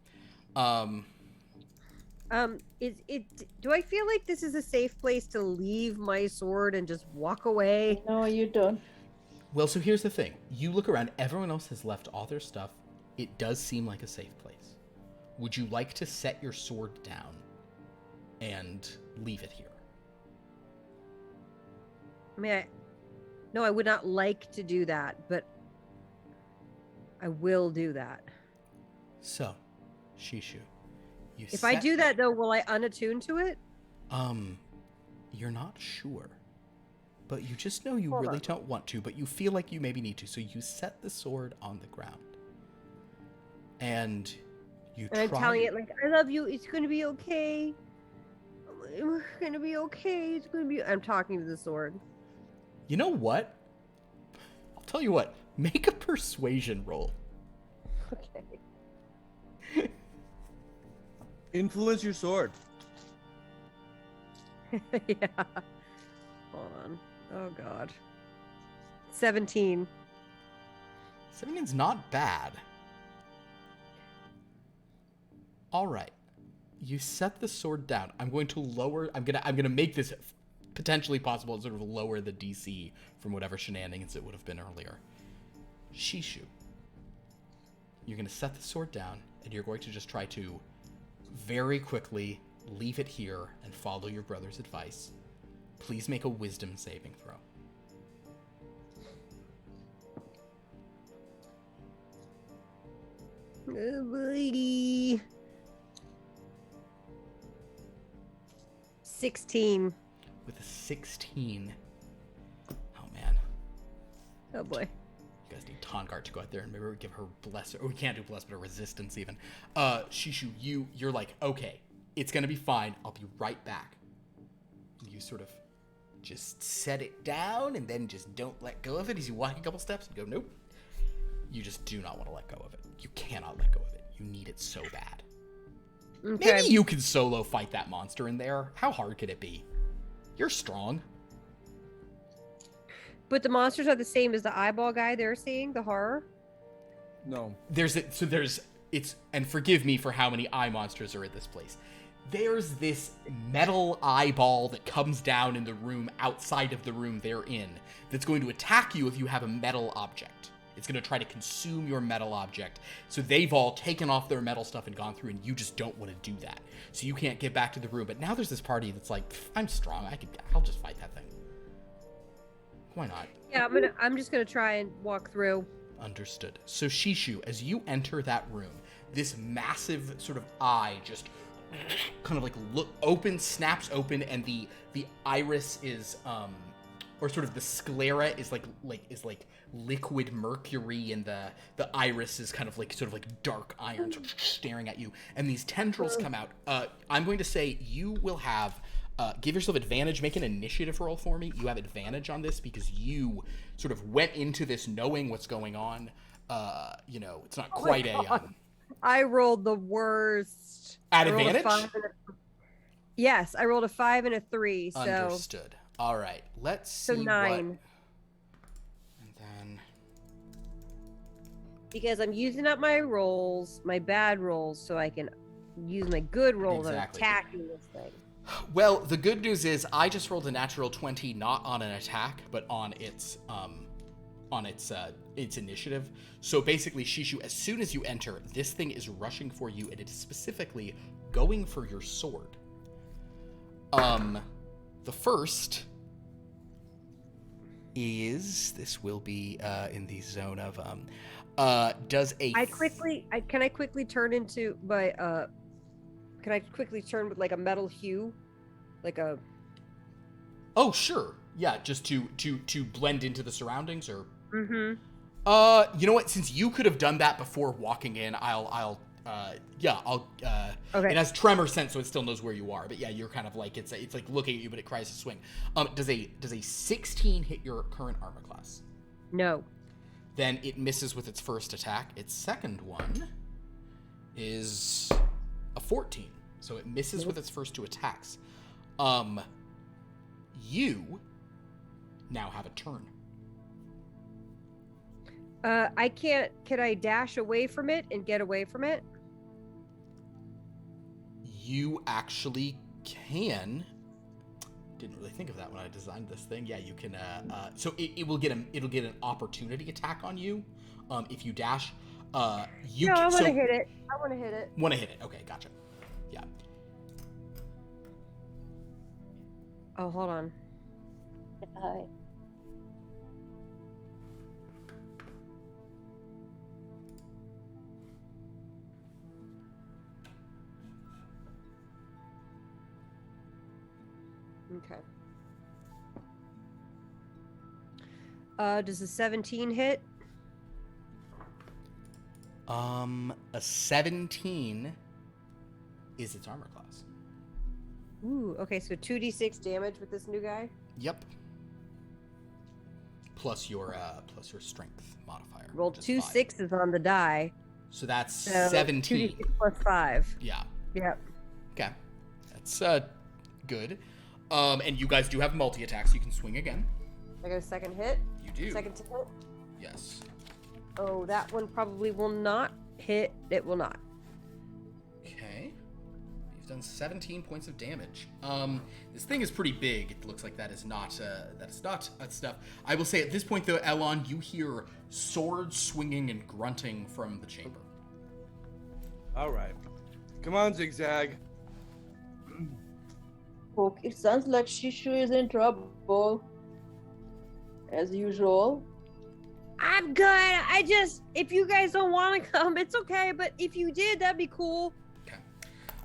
Do I feel like this is a safe place to leave my sword and just walk away? No, you don't. Well, so here's the thing. You look around, everyone else has left all their stuff. It does seem like a safe place. Would you like to set your sword down and leave it here? I mean, no, I would not like to do that, but I will do that. So, Shishu, if I do that, though, will I unattune to it? You're not sure. But you just know you really don't want to, but you feel like you maybe need to. So you set the sword on the ground. And you try... And I'm telling it, like, I love you, it's going to be okay. We're going to be okay. It's going to be... I'm talking to the sword. You know what? I'll tell you what. Make a persuasion roll. Okay. Influence your sword. Yeah. Hold on. Oh, God. 17. 17's not bad. All right. You set the sword down. I'm going to lower... I'm gonna make this potentially possible to sort of lower the DC from whatever shenanigans it would have been earlier. Shishu. You're going to set the sword down, and you're going to just try to very quickly leave it here and follow your brother's advice. Please make a wisdom saving throw. Oh, buddy. 16. With a 16. Oh, man. Oh, boy. You guys need Tongart to go out there and maybe give her bless, or we can't do bless, but a resistance even. Shishu, you're like, okay, it's gonna be fine. I'll be right back. You sort of just set it down and then just don't let go of it as you walk a couple steps and go, nope. You just do not want to let go of it. You cannot let go of it. You need it so bad. Okay. Maybe you can solo fight that monster in there. How hard could it be? You're strong. But the monsters are the same as the eyeball guy they're seeing, the horror? No. And forgive me for how many eye monsters are in this place. There's this metal eyeball that comes down in the room outside of the room they're in that's going to attack you if you have a metal object. It's going to try to consume your metal object. So they've all taken off their metal stuff and gone through, and you just don't want to do that. So you can't get back to the room. But now there's this party that's like, I'm strong. I'll just fight that thing. Why not? Yeah, I'm just gonna try and walk through. Understood. So Shishu, as you enter that room, this massive sort of eye just kind of like snaps open, and the iris is or sort of the sclera is like liquid mercury, and the iris is kind of like dark iron sort of staring at you, and these tendrils come out. I'm going to say you will have give yourself advantage. Make an initiative roll for me. You have advantage on this because you sort of went into this knowing what's going on. It's not quite I rolled the worst. At advantage? Yes, I rolled a 5 and a 3. So understood. All right, let's see. So 9. And then because I'm using up my rolls, my bad rolls, so I can use my good rolls on attacking this thing. Well, the good news is I just rolled a natural 20, not on an attack, but on its initiative. So basically, Shishu, as soon as you enter, this thing is rushing for you, and it is specifically going for your sword. The first is this will be in the zone of can I quickly turn into my can I quickly turn with like a metal hue? Like a Oh, sure. Yeah, just to blend into the surroundings, or Mm-hmm. You know what, since you could have done that before walking in, I'll okay. It has tremor sense, so it still knows where you are, but yeah, you're kind of like it's like looking at you, but it cries to swing. Does a 16 hit your current armor class? No. Then it misses with its first attack. Its second one is a 14, so it misses with its first 2 attacks. You now have a turn. I can't. Can I dash away from it and get away from it? You actually can. Didn't really think of that when I designed this thing. Yeah, you can. So it'll get an opportunity attack on you, if you dash. I want to hit it. I want to hit it. Want to hit it? Okay, gotcha. Yeah. Oh, hold on. Hi. Okay. Does a 17 hit? A 17 is its armor class. Ooh, okay, so 2d6 damage with this new guy? Yep. Plus your strength modifier. Rolled 2 6s on the die. So that's 17. 2d6 plus 5. Yeah. Yep. Okay. That's good. And you guys do have multi-attacks. You can swing again. I got a second hit? You do. Second hit? Yes. Oh, that one probably will not hit. It will not. Okay. You've done 17 points of damage. This thing is pretty big. It looks like that is not stuff. I will say at this point though, Elon, you hear swords swinging and grunting from the chamber. All right. Come on, XigXag. Okay, it sounds like Shishu is in trouble. As usual. I'm good. I just, if you guys don't want to come, it's okay. But if you did, that'd be cool. Okay.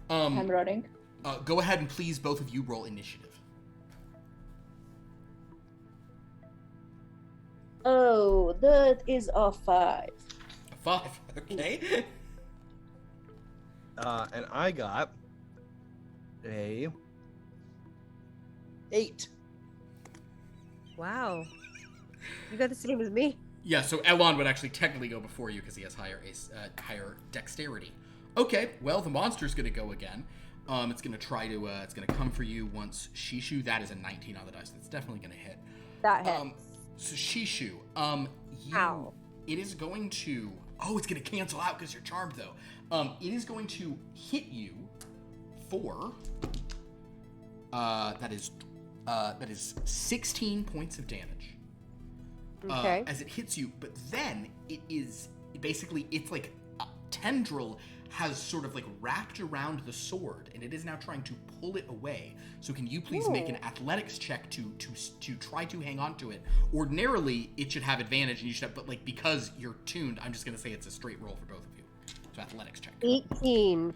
I'm running. Go ahead and please both of you roll initiative. Oh, that is a 5. A 5. Okay. And I got a 8. Wow. You got the same as me. Yeah, so Elon would actually technically go before you because he has higher dexterity. Okay, well, the monster's going to go again. It's going to try to, it's going to come for you once Shishu. That is a 19 on the dice. That's definitely going to hit. That hit. So Shishu, Ow. it is going to, it's going to cancel out because you're charmed, though. It is going to hit you for, that is 16 points of damage. Okay. As it hits you, but then it is basically, it's like a tendril has sort of like wrapped around the sword, and it is now trying to pull it away. So can you please make an athletics check to try to hang on to it? Ordinarily, it should have advantage, and you should have, but like because you're tuned, I'm just gonna say it's a straight roll for both of you. So athletics check. 18.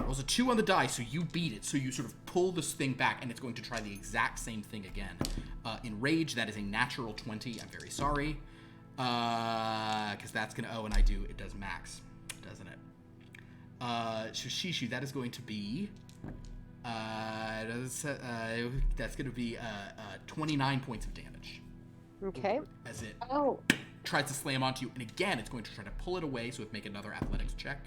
Rolls a 2 on the die, so you beat it. So you sort of pull this thing back, and it's going to try the exact same thing again. In rage, that is a natural 20. I'm very sorry. Because that's going to... Oh, and it does max, doesn't it? So Shishu, that is going to be... that's going to be 29 points of damage. Okay. As it Oh. tries to slam onto you. And again, it's going to try to pull it away, so make another athletics check.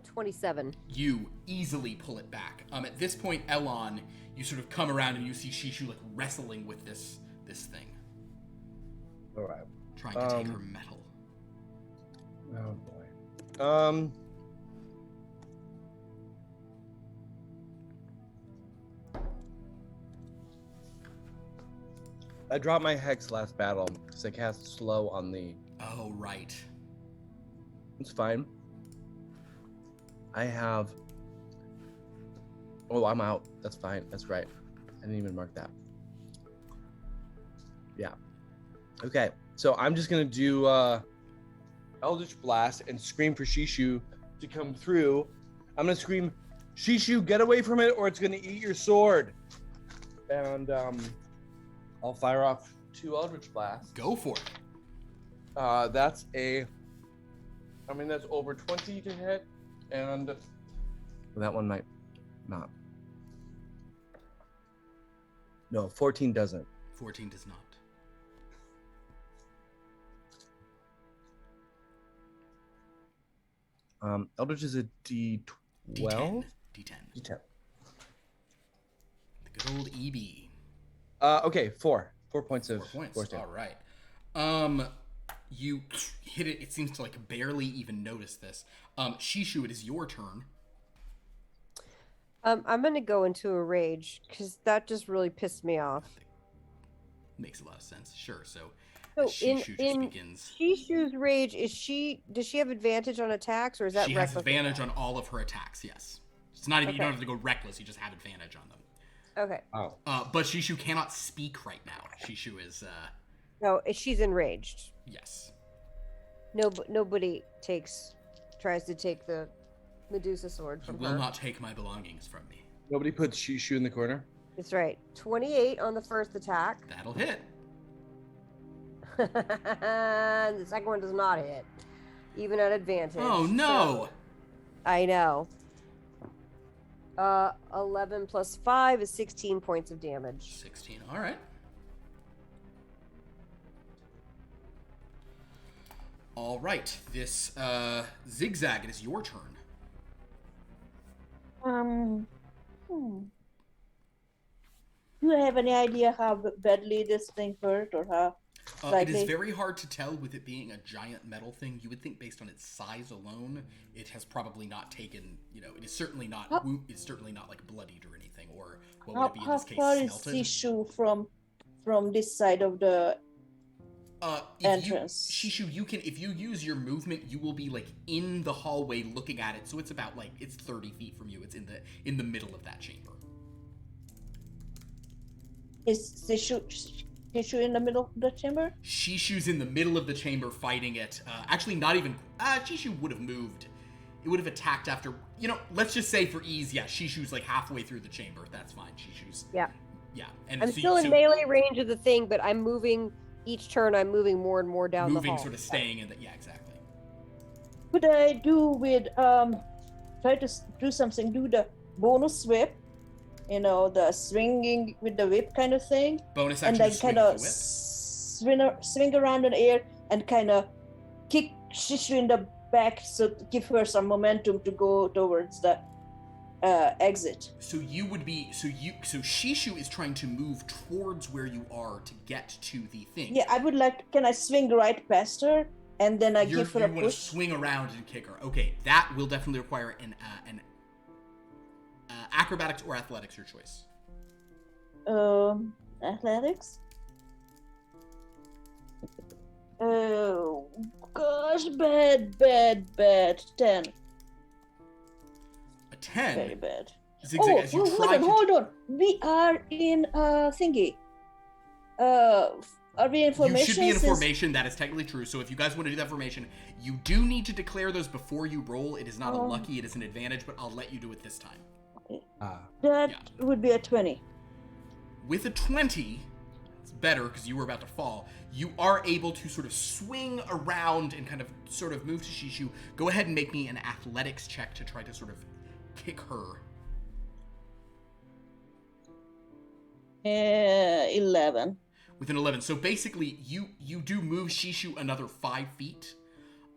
27. You easily pull it back. At this point, Elon, you sort of come around and you see Shishu like wrestling with this thing, All right. trying to take her metal. Oh boy. I dropped my hex last battle because I cast slow on the. Oh right. It's fine. I have. Oh, I'm out. That's fine. That's right. I didn't even mark that. Yeah. Okay. So I'm just gonna do Eldritch Blast and scream for Shishu to come through. I'm gonna scream, Shishu, get away from it, or it's gonna eat your sword. And I'll fire off 2 Eldritch Blasts. Go for it. That's over 20 to hit. And that one might not. No, 14 doesn't. 14 does not. Eldritch is a D12. D10. D10. The good old EB. Okay, 4 points of 4 points. force damage. All right. You hit it. It seems to like barely even notice this. Shishu, it is your turn. I'm gonna go into a rage because that just really pissed me off. Makes a lot of sense. Sure. So So Shishu in just begins. Shishu's rage, does she have advantage on attacks, or is that She has reckless advantage attack? on all of her attacks. Yes. It's not even. You Okay. don't have to go reckless. You just have advantage on them. Okay. Oh. But Shishu cannot speak right now. Shishu is. No, she's enraged. Yes. Nobody tries to take the Medusa sword You from will her. not take my belongings from me. Nobody puts Shishu in the corner? That's right. 28 on the first attack. That'll hit. And the second one does not hit, even at advantage. Oh no! So, I know. 11 plus 5 is 16 points of damage. 16. All right. All right. This XigXag. It is your turn. Do you have any idea how badly this thing hurt, or how? It is very hard to tell with it being a giant metal thing. You would think based on its size alone, it has probably not taken, it is certainly not, it's certainly not like bloodied or anything, or what would it be in How this case, far is smelted? Shishu from this side of the entrance. Shishu, you can, if you use your movement, you will be like in the hallway looking at it. So it's about like, it's 30 feet from you. It's in the middle of that chamber. Is Shishu in the middle of the chamber? Shishu's in the middle of the chamber fighting it. Actually, not even, Shishu would have moved. It would have attacked after, let's just say for ease, yeah, Shishu's like halfway through the chamber. That's fine. Shishu's. Yeah. Yeah. And I'm still in melee range of the thing, but I'm moving, each turn I'm moving more and more down the hall. Moving, sort of staying in the, yeah, exactly. Could I do with, try to do something, do the bonus whip, the swinging with the whip kind of thing. Bonus action and to then swing kind with of swing around in the air and kind of kick Shishu in the back, so to give her some momentum to go towards the exit. So you would be, so Shishu is trying to move towards where you are to get to the thing. Yeah, I would like, can I swing right past her and then I give her a push? You want to swing around and kick her. Okay, that will definitely require an acrobatics or athletics, your choice. Athletics? Oh gosh, bad. 10. A 10? Very bad. XigXag, as you try hold on. We are in thingy. Are we in formation? You should be in formation. That is technically true. So if you guys want to do that formation, you do need to declare those before you roll. It is not a lucky, it is an advantage, but I'll let you do it this time. Okay. That would be a 20. With a 20, it's better because you were about to fall. You are able to sort of swing around and kind of sort of move to Shishu. Go ahead and make me an athletics check to try to sort of kick her. 11. With an 11. So basically, you do move Shishu another 5 feet.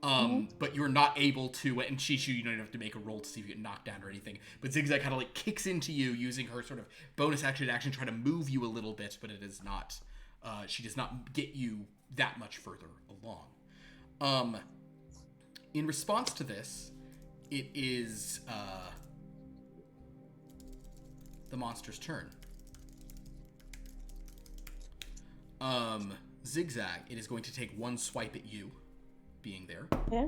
But you're not able to, and Shishu, you don't have to make a roll to see if you get knocked down or anything. But XigXag kind of like kicks into you using her sort of bonus action to try to move you a little bit, but it is not, she does not get you that much further along. In response to this, it is, the monster's turn. XigXag, it is going to take one swipe at you. Being there. Yeah.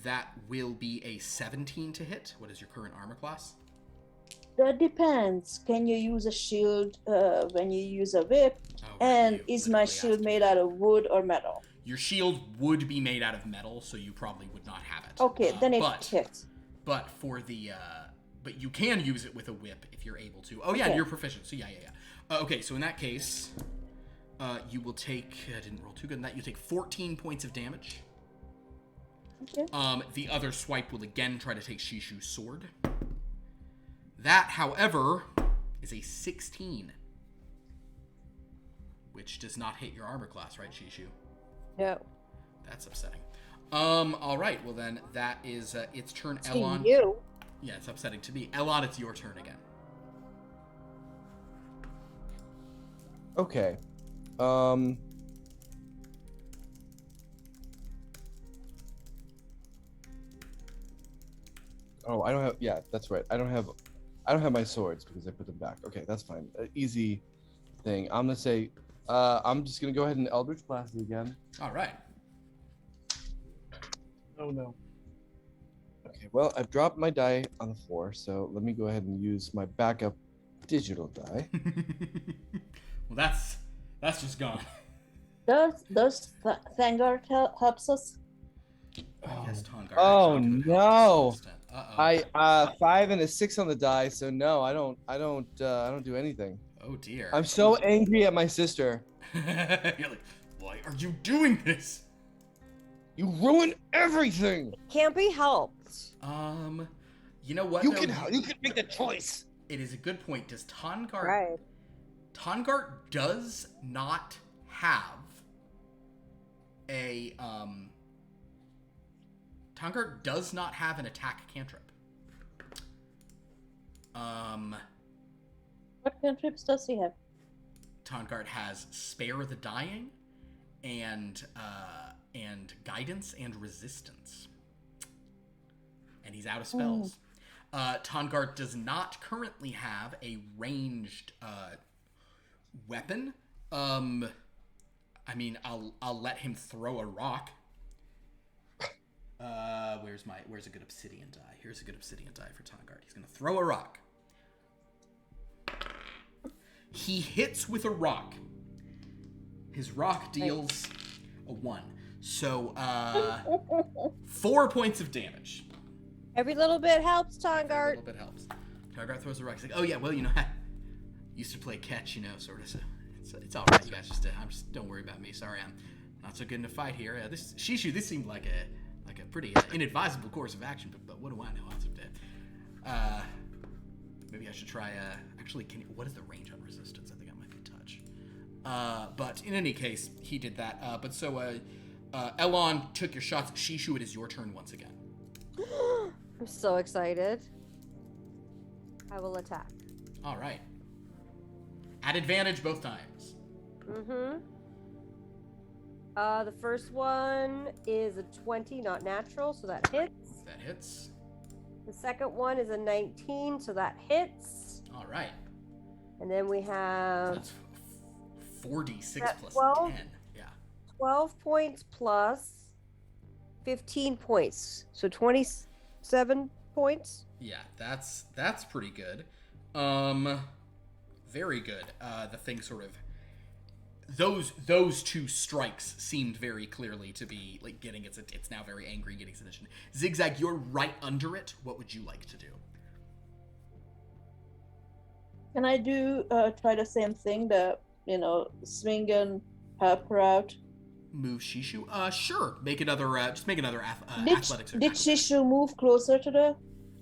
That will be a 17 to hit. What is your current armor class? That depends. Can you use a shield when you use a whip? And is my shield made out of wood or metal? Your shield would be made out of metal, so you probably would not have it. Okay, then it hits. But for the, but you can use it with a whip if you're able to. Oh yeah, okay. And you're proficient. So yeah. Okay, so in that case, you will take, I didn't roll too good in that, you take 14 points of damage. Okay. The other swipe will again try to take Shishu's sword. That, however, is a 16. Which does not hit your armor class, right, Shishu? No. That's upsetting. Alright, well then, that is its turn. Elon. You. Yeah, it's upsetting to me. Elon, it's your turn again. Okay. Oh, I don't have. Yeah, that's right. I don't have my swords because I put them back. Okay, that's fine. Easy thing. I'm gonna say. I'm just gonna go ahead and Eldritch Blast it again. All right. Oh no. Okay. Well, I've dropped my die on the floor, so let me go ahead and use my backup digital die. Well, that's just gone. Does Thangard helps us? Yes, Tongar. Oh no! Uh-oh. 5 and a 6 on the die, so no, I don't do anything. Oh dear. I'm so angry at my sister. You're like, why are you doing this? You ruined everything. Can't be helped. You know what? You though? can make the choice. It is a good point. Does Tongart? Right. Tongart does not have a Tongart does not have an attack cantrip. What cantrips does he have? Tongart has Spare the Dying and Guidance and Resistance. And he's out of spells. Tongart does not currently have a ranged weapon. I mean, I'll let him throw a rock. Where's a good obsidian die? Here's a good obsidian die for Tongard. He's gonna throw a rock. He hits with a rock. His rock deals a 1. So 4 points of damage. Every little bit helps, A Tongard. little bit helps. Tongard throws a rock. He's like, oh yeah, well, you know, I used to play catch, you know, sort of. So it's all right, you guys. Just don't worry about me. Sorry, I'm not so good in a fight here. This Shishu, this seemed like a pretty inadvisable course of action, but what do I know? Maybe I should try. Actually, what is the range on resistance? I think I might be touch. But in any case, he did that. But so Elon took your shots. Shishu, it is your turn once again. I'm so excited. I will attack. All right. At advantage both times. Mm-hmm. The first one is a 20, not natural, so that hits. That hits. The second one is a 19, so that hits. All right. And then we have That's 4d6 plus 12? 10. Yeah. 12 points plus 15 points, so 27 points. Yeah, that's pretty good. Very good. The thing sort of those two strikes seemed very clearly to be like getting it's now very angry, getting its attention. XigXag, you're right under it. What would you like to do? Can I do try the same thing? Swing and help her out. Move Shishu? Sure. Make another. Just make another Did athletics. did Shishu move closer to the?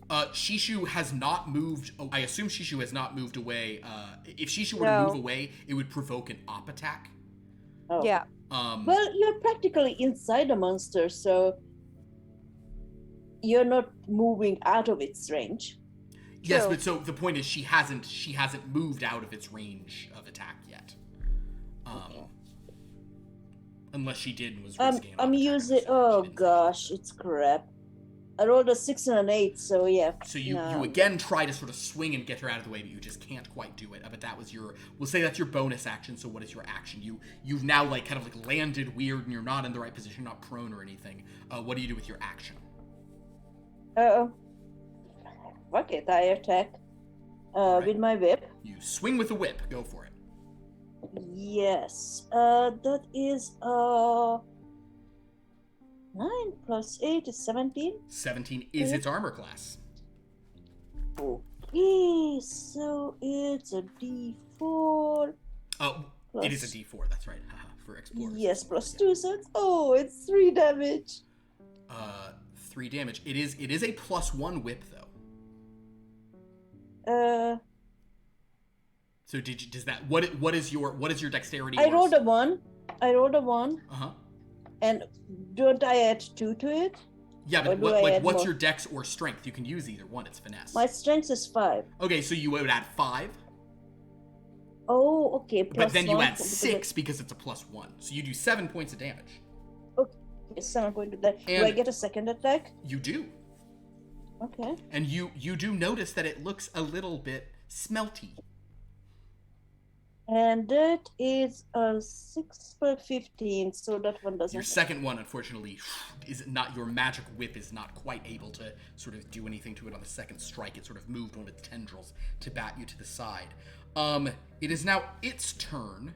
Shishu has not moved. I assume Shishu has not moved away. If Shishu were to No. move away, it would provoke an op attack. Oh. Yeah. Well, you're practically inside the monster, so you're not moving out of its range. Yes, True. but so the point is she hasn't moved out of its range of attack yet. Unless she did and was risking an I'm op attack, using. so Oh she didn't. gosh, it's crap. I rolled a 6 and an 8, so yeah. So you no. again try to sort of swing and get her out of the way, but you just can't quite do it. But that was we'll say that's your bonus action. So what is your action? You've now like kind of like landed weird and you're not in the right position, you're not prone or anything. What do you do with your action? Fuck it, I attack. With my whip. You swing with the whip. Go for it. Yes. That is 9 plus 8 is 17. 17 is its armor class. Okay, so it's a D4. Oh, Plus- it is a D4. That's right. Haha, for explorers. Yes, plus Yeah. 2, so it's 3 damage. 3 damage. It is a +1 whip though. So what is your dexterity? I rolled a 1. Uh-huh. And don't I add 2 to it? Yeah, Or but do I add what's more? your dex or strength? You can use either one. It's finesse. My strength is 5. Okay, so you would add 5, Oh, okay. but Plus then you 1 add 6 because it's a +1. So you do 7 points of damage. Yes, I'm going to that. Do And- I get a second attack? You do. Okay. And you do notice that it looks a little bit smelty. And that is a 6 for 15, so that one doesn't. Your second one, unfortunately, is not your magic whip is not quite able to sort of do anything to it on the second strike. It sort of moved one of its tendrils to bat you to the side. It is now its turn.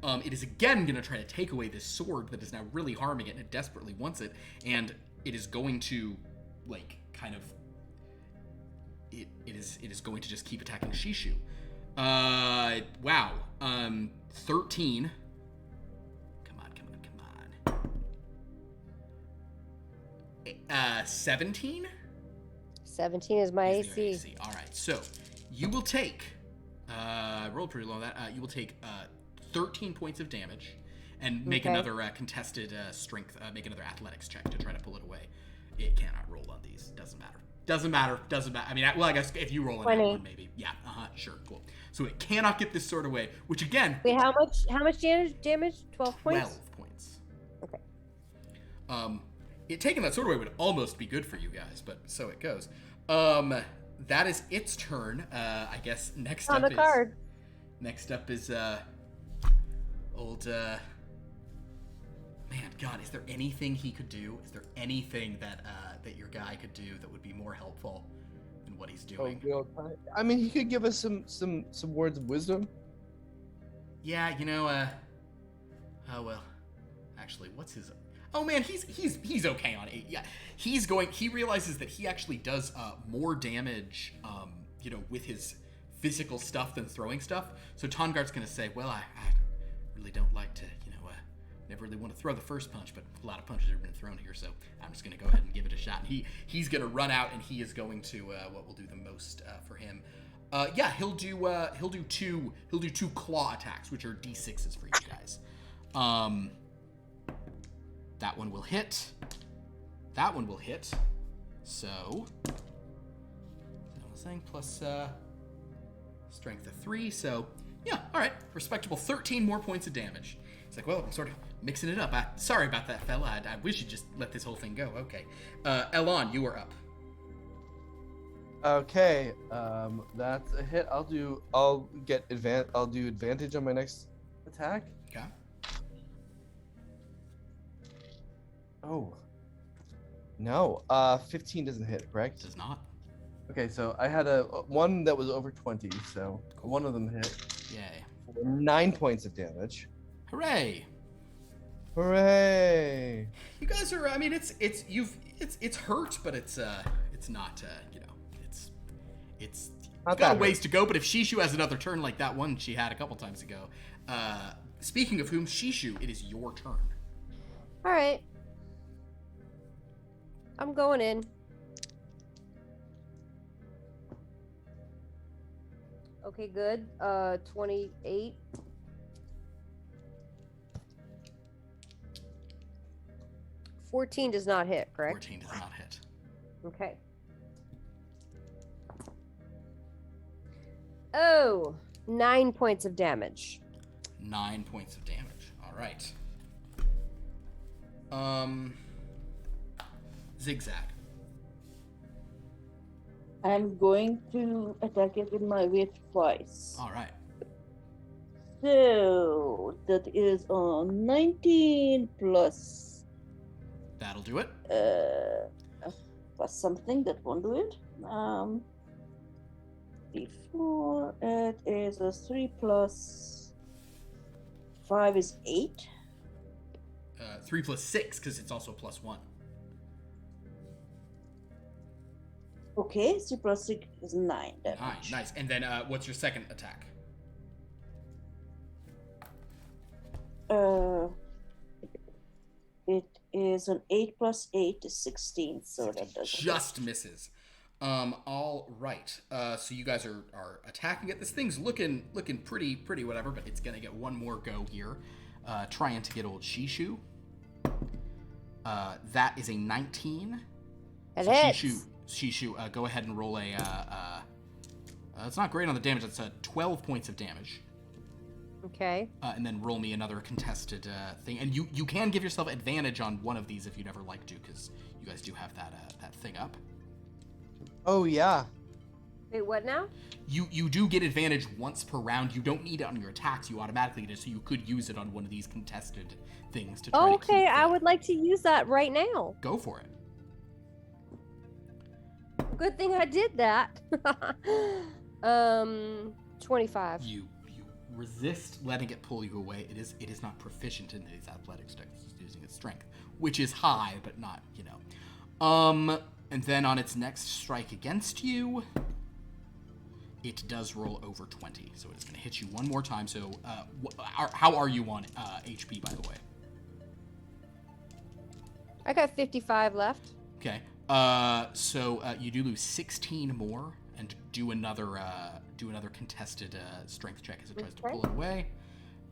It is again going to try to take away this sword that is now really harming it, and it desperately wants it. And it is going to, like, kind of. It is going to just keep attacking Shishu. Wow. 13. Come on. 17? 17 is my Is your AC. All right. So you will take. Rolled pretty low on that. You will take 13 points of damage, and make Okay. another contested strength. Make another athletics check to try to pull it away. It cannot roll on these. Doesn't matter. I mean, well, I guess if you roll an 20. one, maybe. Yeah. Sure. Cool. So it cannot get this sword away. Which again. Wait, how much damage? 12 points? 12 points. Okay. It taking that sword away would almost be good for you guys, but so it goes. That is its turn. I guess next On up the card. Next up is old Man, God, is there anything he could do? Is there anything that that your guy could do that would be more helpful than what he's doing? I mean, he could give us some words of wisdom. Yeah, you know, oh well. Actually, what's his? Oh man, he's okay on 8. Yeah, he realizes that he actually does more damage, you know, with his physical stuff than throwing stuff. So Tongard's gonna say, well, I really don't like to, you know, never really want to throw the first punch, but a lot of punches have been thrown here, so I'm just gonna go ahead and give it a shot. And he's gonna run out, and he is going to what will do the most for him. Yeah, he'll do two claw attacks, which are d6s for you guys. That one will hit. That one will hit. So I was saying plus strength of 3. So yeah, all right, respectable 13 more points of damage. It's like, well, I'm sort of mixing it up. Sorry about that, fella. I wish you'd just let this whole thing go. Okay, Elon, you are up. Okay, that's a hit. I'll do advantage on my next attack. Okay. Oh. No. 15 doesn't hit, correct? Does not. Okay, so I had a one that was over 20, so one of them hit. Yay. 9 points of damage. Hooray. Hooray! You guys are. I mean, it's hurt, but it's not. You know, it's Not got a that ways to go. But if Shishu has another turn like that one she had a couple times ago, speaking of whom, Shishu, it is your turn. All right. I'm going in. Okay, good. 28. $14 does not hit, correct? 14 does not hit. Okay. Oh, 9 points of damage. 9 points of damage. All right. XigXag. I'm going to attack it with my weight twice. All right. So that is 19 plus That'll do it. plus something that won't do it. Before it is a 3 plus 5 is 8. 3 plus 6 because it's also plus 1. Okay, 3 plus 6 is 9 damage. Nice. And then what's your second attack? It is an 8 plus 8 is 16, so that doesn't Just misses. All right. So you guys are attacking it. This thing's looking pretty whatever, but it's gonna get one more go here. Trying to get old Shishu. That is a 19. It So hits. Shishu, go ahead and roll a. It's not great on the damage. It's 12 points of damage. Okay. And then roll me another contested thing. And you can give yourself advantage on one of these if you'd ever like to, because you guys do have that thing up. Oh yeah. Wait, what now? You do get advantage once per round. You don't need it on your attacks. You automatically get it, so you could use it on one of these contested things to try to Okay, keep I the- would like to use that right now. Go for it. Good thing I did that. 25. You resist letting it pull you away. It is not proficient in these athletics checks. It's using its strength, which is high, but not, you know. And then on its next strike against you, it does roll over 20, so it is going to hit you one more time. So, how are you on HP, by the way? I got 55 left. Okay. So you do lose 16 more, and do another contested strength check as it tries to pull it away.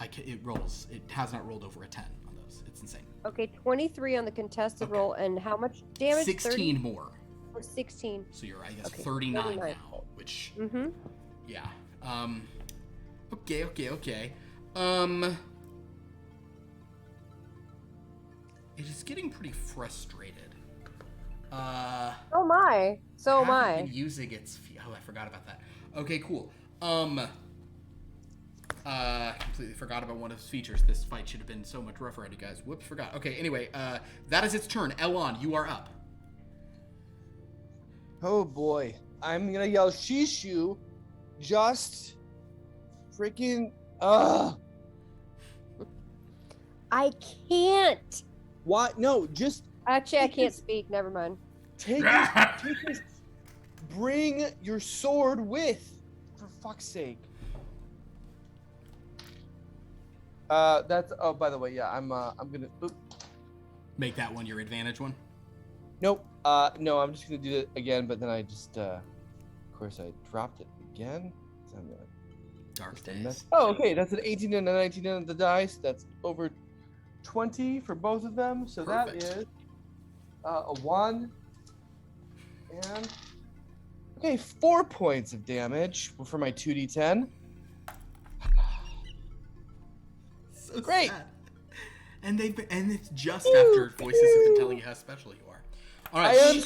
It rolls. It has not rolled over a 10 on those. It's insane. Okay, 23 on the contested Okay. roll, and how much damage? 16 30? more. Or 16. So you're, I guess, Okay, 39 39. now, which, Mm-hmm. yeah. Okay. It is getting pretty frustrated. Oh my. So am haven't I. been using its. Oh, I forgot about that. Okay, cool. Completely forgot about one of his features. This fight should have been so much rougher on you guys. Whoops, forgot. Okay, anyway, that is its turn. Elon, you are up. Oh boy. I'm gonna yell Shishu. Just freaking I can't. What? No, just Actually, I can't speak. Never mind. take this. Bring your sword with, for fuck's sake. That's. Oh, by the way, yeah, I'm gonna. Oop. Make that one your advantage one. Nope. No, I'm just gonna do it again, but then I just, of course, I dropped it again. So I'm gonna Dark just a days. mess. Oh, okay. That's an 18 and a 19 on the dice. That's over 20 for both of them. So Perfect. that is a 1 and okay, 4 points of damage for my 2d10. So Great. sad. And it's just after voices have been telling you how special you are. All right. I am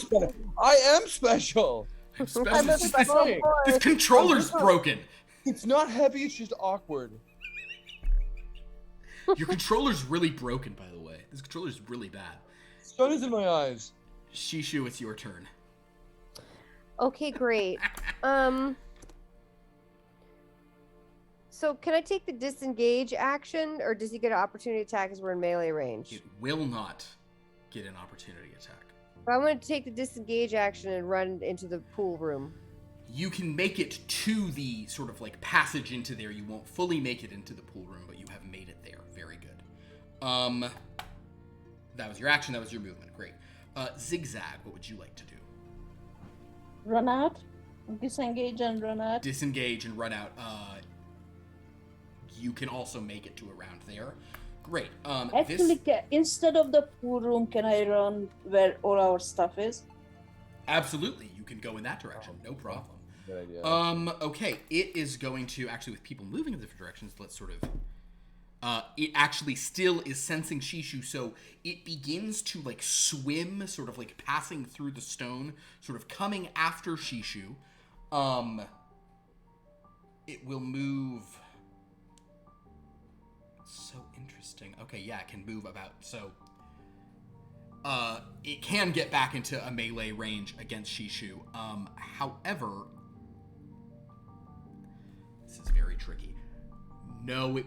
special. I'm special. I'm a It's just special this- boy. this controller's broken. It's not heavy. It's just awkward. Your controller's really broken, by the way. This controller's really bad. Sun is in my eyes. Shishu, it's your turn. Okay, great. So can I take the disengage action, or does he get an opportunity attack as we're in melee range? It will not get an opportunity attack. But I want to take the disengage action and run into the pool room. You can make it to the sort of like passage into there. You won't fully make it into the pool room, but you have made it there. Very good. That was your action. That was your movement. Great. XigXag, what would you like to do? Run out, disengage and run out. Disengage and run out. You can also make it to around there. Great. Actually, instead of the pool room, can I run where all our stuff is? Absolutely, you can go in that direction. No problem. Good idea. Okay, it is going to actually, with people moving in different directions, let's sort of. It actually still is sensing Shishu, so it begins to like swim, sort of like passing through the stone, sort of coming after Shishu. It will move. So interesting. Okay, yeah, it can move about. So, it can get back into a melee range against Shishu. However, this is very tricky. No, it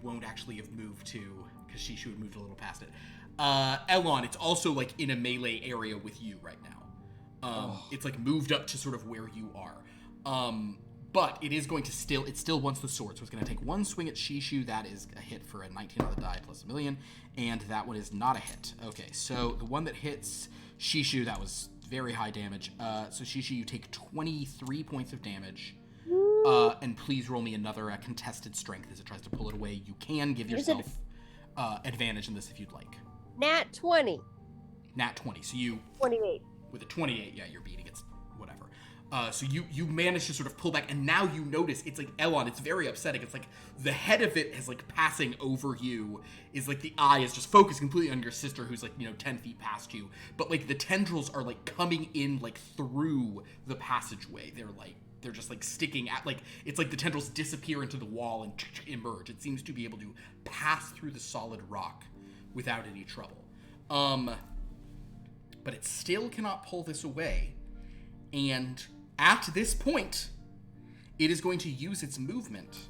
won't actually have moved to, because Shishu had moved a little past it. Elon, it's also like in a melee area with you right now. It's like moved up to sort of where you are. But it is going to it still wants the sword, so it's going to take one swing at Shishu. That is a hit for a 19 on the die plus 1,000,000, and that one is not a hit. Okay, so the one that hits Shishu, that was very high damage. So Shishu, you take 23 points of damage, and please roll me another contested strength as it tries to pull it away. You can give yourself advantage in this if you'd like. Nat 20. Nat 20, so you 28. with a 28, yeah, you're beating it, whatever. So you manage to sort of pull back, and now you notice it's like Elon. It's very upsetting. It's like the head of it is like passing over you. Is like the eye is just focused completely on your sister, who's like 10 feet past you. But like the tendrils are like coming in like through the passageway. They're just like sticking at like it's like the tendrils disappear into the wall and emerge. It seems to be able to pass through the solid rock without any trouble. But it still cannot pull this away, and at this point, it is going to use its movement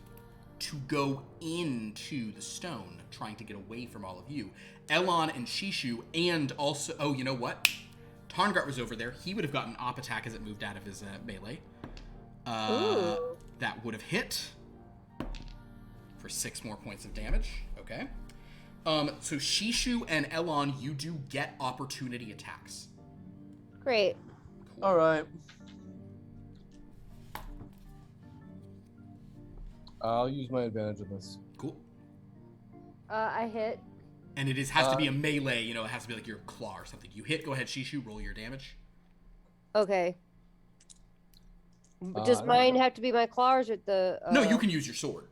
to go into the stone, trying to get away from all of you. Elon and Shishu, and also... Oh, you know what? Tarngart was over there. He would have gotten op attack as it moved out of his melee. That would have hit for 6 more points of damage. Okay. So Shishu and Elon, you do get opportunity attacks. Great. Cool. All right. I'll use my advantage on this. Cool. I hit. And it has to be a melee, it has to be like your claw or something. You hit, go ahead, Shishu, roll your damage. Okay. Does mine have to be my claw, or is it the... No, you can use your sword.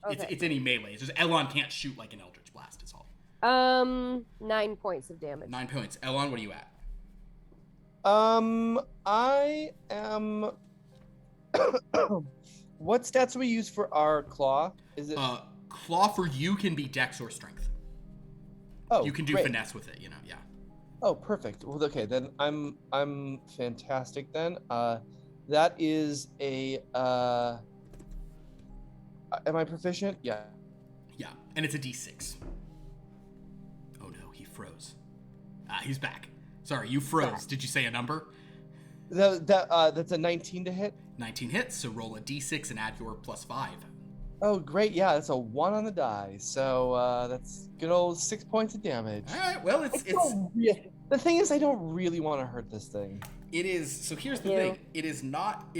Okay. It's any melee. It's just Elon can't shoot like an Eldritch Blast, is all. 9 points of damage. 9 points. Elon, what are you at? I am what stats do we use for our claw? Is it? Claw for you can be dex or strength. Oh, You can do great. finesse with it, you know, yeah. Oh, perfect. Well, okay, then I'm fantastic then. That is a am I proficient? Yeah. Yeah, and it's a d6. Oh no, he froze. He's back. Sorry, you froze. Did you say a number? That's a 19 to hit. 19 hits, so roll a d6 and add your +5. Oh, great. Yeah, that's a 1 on the die. So that's good old 6 points of damage. All right, well, it's The thing is, I don't really want to hurt this thing. It is, so here's the thing. It is not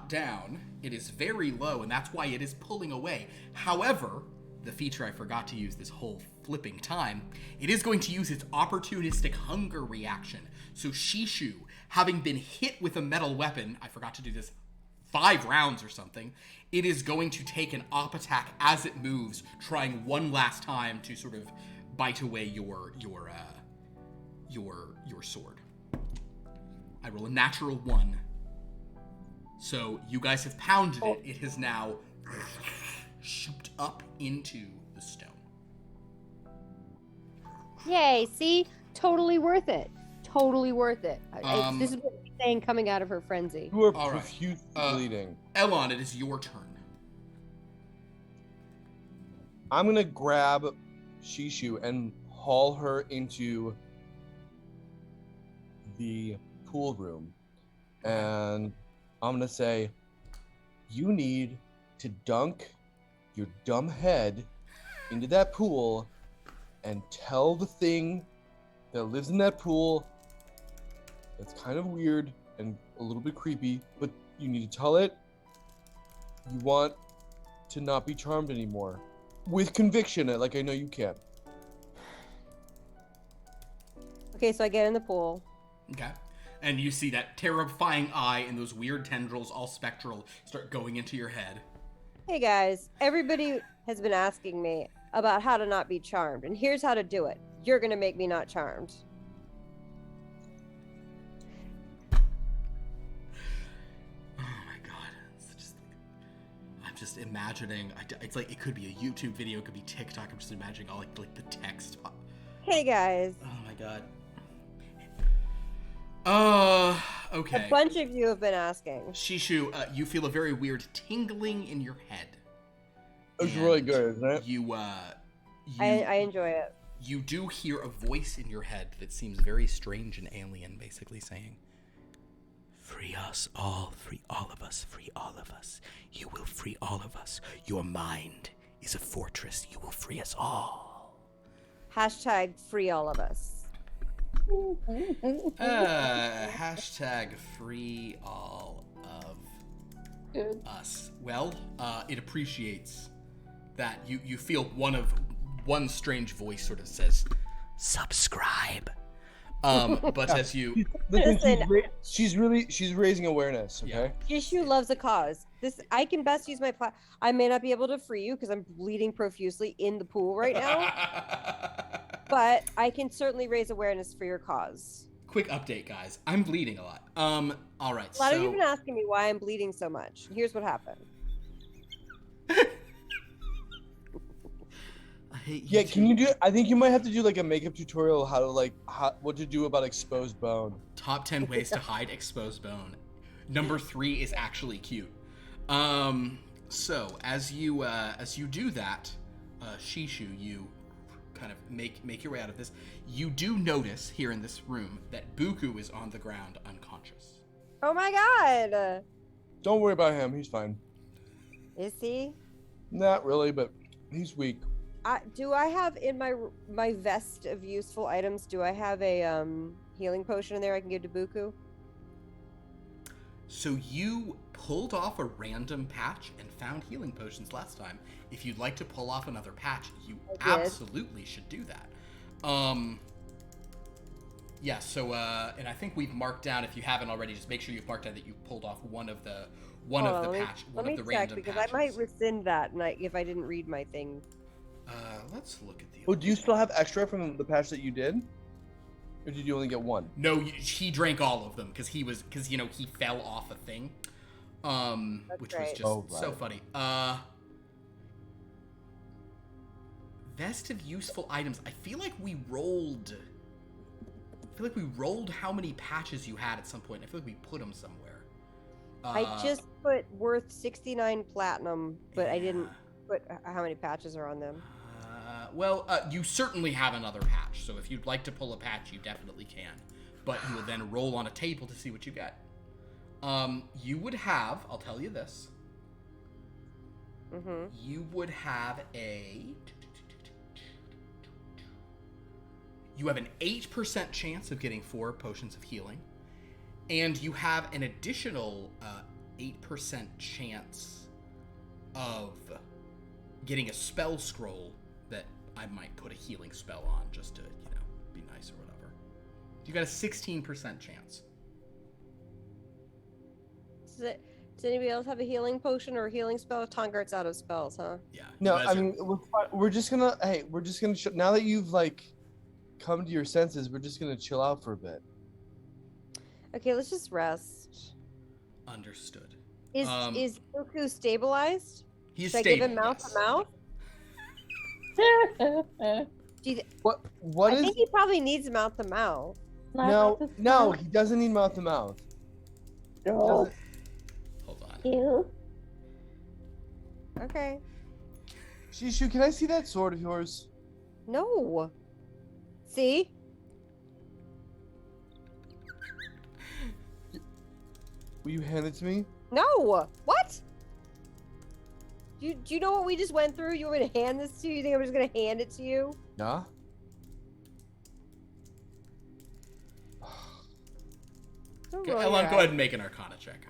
down. It is very low, and that's why it is pulling away. However, the feature I forgot to use this whole flipping time, it is going to use its opportunistic hunger reaction. So Shishu, having been hit with a metal weapon, I forgot to do this 5 rounds or something, it is going to take an op attack as it moves, trying one last time to sort of bite away your sword. I roll a natural 1. So you guys have pounded it. It has now shooped up into the stone. Yay, see? Totally worth it. Totally worth it. This is what she's saying coming out of her frenzy. You are All right. profusely bleeding. Elon, it is your turn. I'm gonna grab Shishu and haul her into the pool room, and I'm gonna say, you need to dunk your dumb head into that pool and tell the thing that lives in that pool that's kind of weird and a little bit creepy, but you need to tell it you want to not be charmed anymore. With conviction, like I know you can. Okay, so I get in the pool. Okay. And you see that terrifying eye and those weird tendrils, all spectral, start going into your head. Hey guys, everybody has been asking me about how to not be charmed, and here's how to do it. You're gonna make me not charmed. Oh my god. I'm just imagining, it's like, it could be a YouTube video, it could be TikTok, I'm just imagining all like the text. Hey guys. Oh my god. Okay. A bunch of you have been asking. Shishu, you feel a very weird tingling in your head. It's really good, isn't it? I enjoy it. You do hear a voice in your head that seems very strange and alien, basically saying, "Free us all, free all of us, free all of us. You will free all of us. Your mind is a fortress. You will free us all." Hashtag free all of us. Hashtag free all of us. Well, it appreciates that you feel one strange voice sort of says, "Subscribe." But as you Listen, she's raising awareness. Okay. Jishu loves a cause. I can best use my I may not be able to free you because I'm bleeding profusely in the pool right now. But I can certainly raise awareness for your cause. Quick update, guys. I'm bleeding a lot. All right. A lot of you have been asking me why I'm bleeding so much. Here's what happened. I hate you. Yeah, can you do? I think you might have to do like a makeup tutorial what to do about exposed bone. Top 10 ways to hide exposed bone. Number 3 is actually cute. So as you do that, Shishu, you kind of make your way out of this. You do notice here in this room that Buku is on the ground unconscious. Oh my god! Don't worry about him. He's fine. Is he? Not really, but he's weak. Do I have in my vest of useful items? Do I have a healing potion in there I can give to Buku? So you pulled off a random patch and found healing potions last time. If you'd like to pull off another patch, you absolutely should do that. Yeah, so and I think we've marked down, if you haven't already, just make sure you've marked down that you pulled off one of the random patches. Because I might rescind that if I didn't read my thing. Let's look at the. Oh, do you still have extra from the patch that you did? Or did you only get one? No, he drank all of them because he fell off a thing. which was right. just Oh, so right. funny. Vest of useful items. I feel like we rolled how many patches you had at some point. I feel like we put them somewhere. I just put worth 69 platinum, but I didn't Yeah. put how many patches are on them. Well, you certainly have another patch, so if you'd like to pull a patch, you definitely can. But you will then roll on a table to see what you get. You would have, I'll tell you this. Mm-hmm. You would have You have an 8% chance of getting 4 potions of healing. And you have an additional 8% chance of getting a spell scroll that I might put a healing spell on just to, be nice or whatever. You got a 16% chance. Does anybody else have a healing potion or a healing spell? Tongart's out of spells, huh? Yeah. No, you guys I are- mean we're just gonna now that you've like come to your senses, we're just gonna chill out for a bit. Okay, let's just rest. Understood. Is Goku stabilized? He's Should I stable. give him mouth yes. to mouth? Do you What I is think he probably needs mouth to mouth. no, he doesn't need mouth to mouth. No. Hold on. Ew. Okay. Shishu, can I see that sword of yours? No. See? Will you hand it to me? No. What? Do you know what we just went through? You want me to hand this to you? You think I'm just gonna hand it to you? Nah. Don't Okay, roll Elon, your go eyes. ahead and make an Arcana check.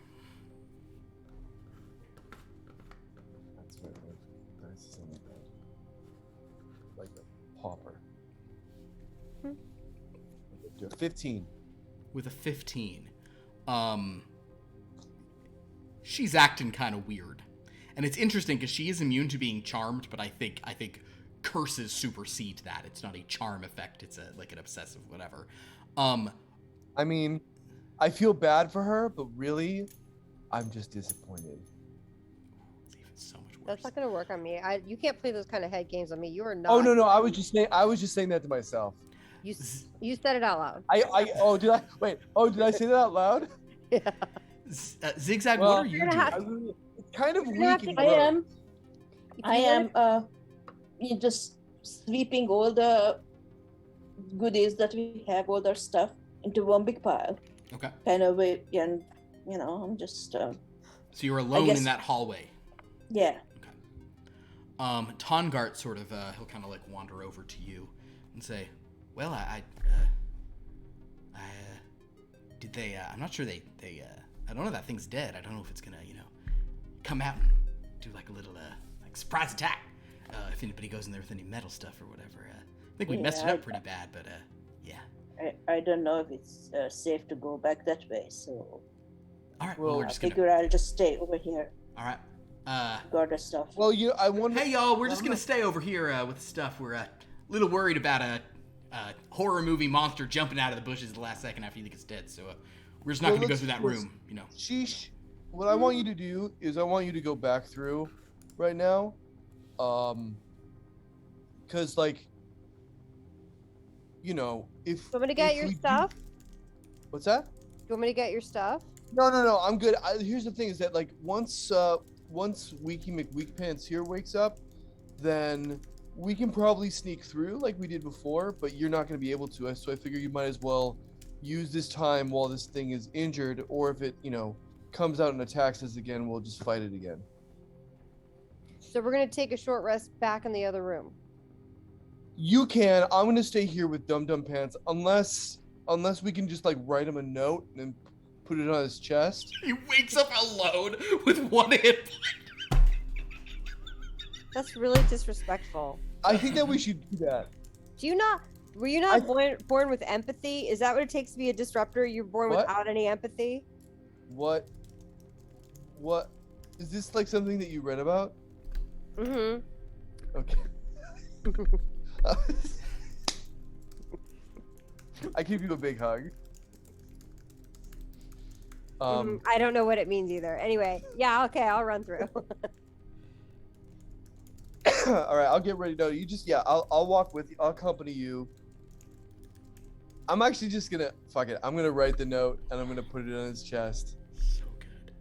That's very nice. Like a pauper. Hmm. Do a 15. With a 15, she's acting kind of weird, and it's interesting because she is immune to being charmed, but I think curses supersede that. It's not a charm effect; it's like an obsessive whatever. I mean, I feel bad for her, but really, I'm just disappointed. It's even so much worse. That's not gonna work on me. You can't play those kind of head games on me. You are not. Oh no, I was just saying that to myself. You said it out loud. Did I say that out loud? Yeah. XigXag, Well, what are you you're doing? gonna have- It's kind of You're weak. gonna have to- and I gross. am just sweeping all the goodies that we have, all our stuff into one big pile. Okay. Kind of way, and I'm just So you're alone guess- in that hallway. yeah. Tongart sort of he'll kind of like wander over to you and say, "Well, I'm not sure they I don't know, that thing's dead. I don't know if it's gonna come out and do like a little like surprise attack if anybody goes in there with any metal stuff or whatever. I think we messed it up pretty bad, but yeah. I don't know if it's safe to go back that way, so All right, well, Well, we're I just gonna. figure I'll just stay over here, All right. guard the stuff. Well, I wonder. Hey y'all, we're just gonna stay over here with stuff. We're a little worried about a horror movie monster jumping out of the bushes at the last second after you think it's dead. So we're just not Well, gonna go let's through that do this. room, Sheesh. What I want you to do is I want you to go back through right now. Cause like, if You want me to get if your we do- stuff? What's that? You want me to get your stuff? No, I'm good. Here's the thing: is that like once Weaky McWeakpants here wakes up, then we can probably sneak through like we did before. But you're not going to be able to. So I figure you might as well use this time while this thing is injured, or if it comes out and attacks us again, we'll just fight it again. So we're gonna take a short rest back in the other room. You can. I'm going to stay here with Dum Dum Pants unless we can just like write him a note and put it on his chest. He wakes up alone with one hit. That's really disrespectful. I think that we should do that. Were you not born with empathy? Is that what it takes to be a disruptor? You're born What? without any empathy? What is this like something that you read about? Mm-hmm. Okay. I give you a big hug. I don't know what it means either. Anyway, yeah, okay, I'll run through. All right, I'll get ready. No, you just I'll walk with you. I'll accompany you. I'm actually just gonna fuck it. I'm gonna write the note and I'm gonna put it on his chest. So good,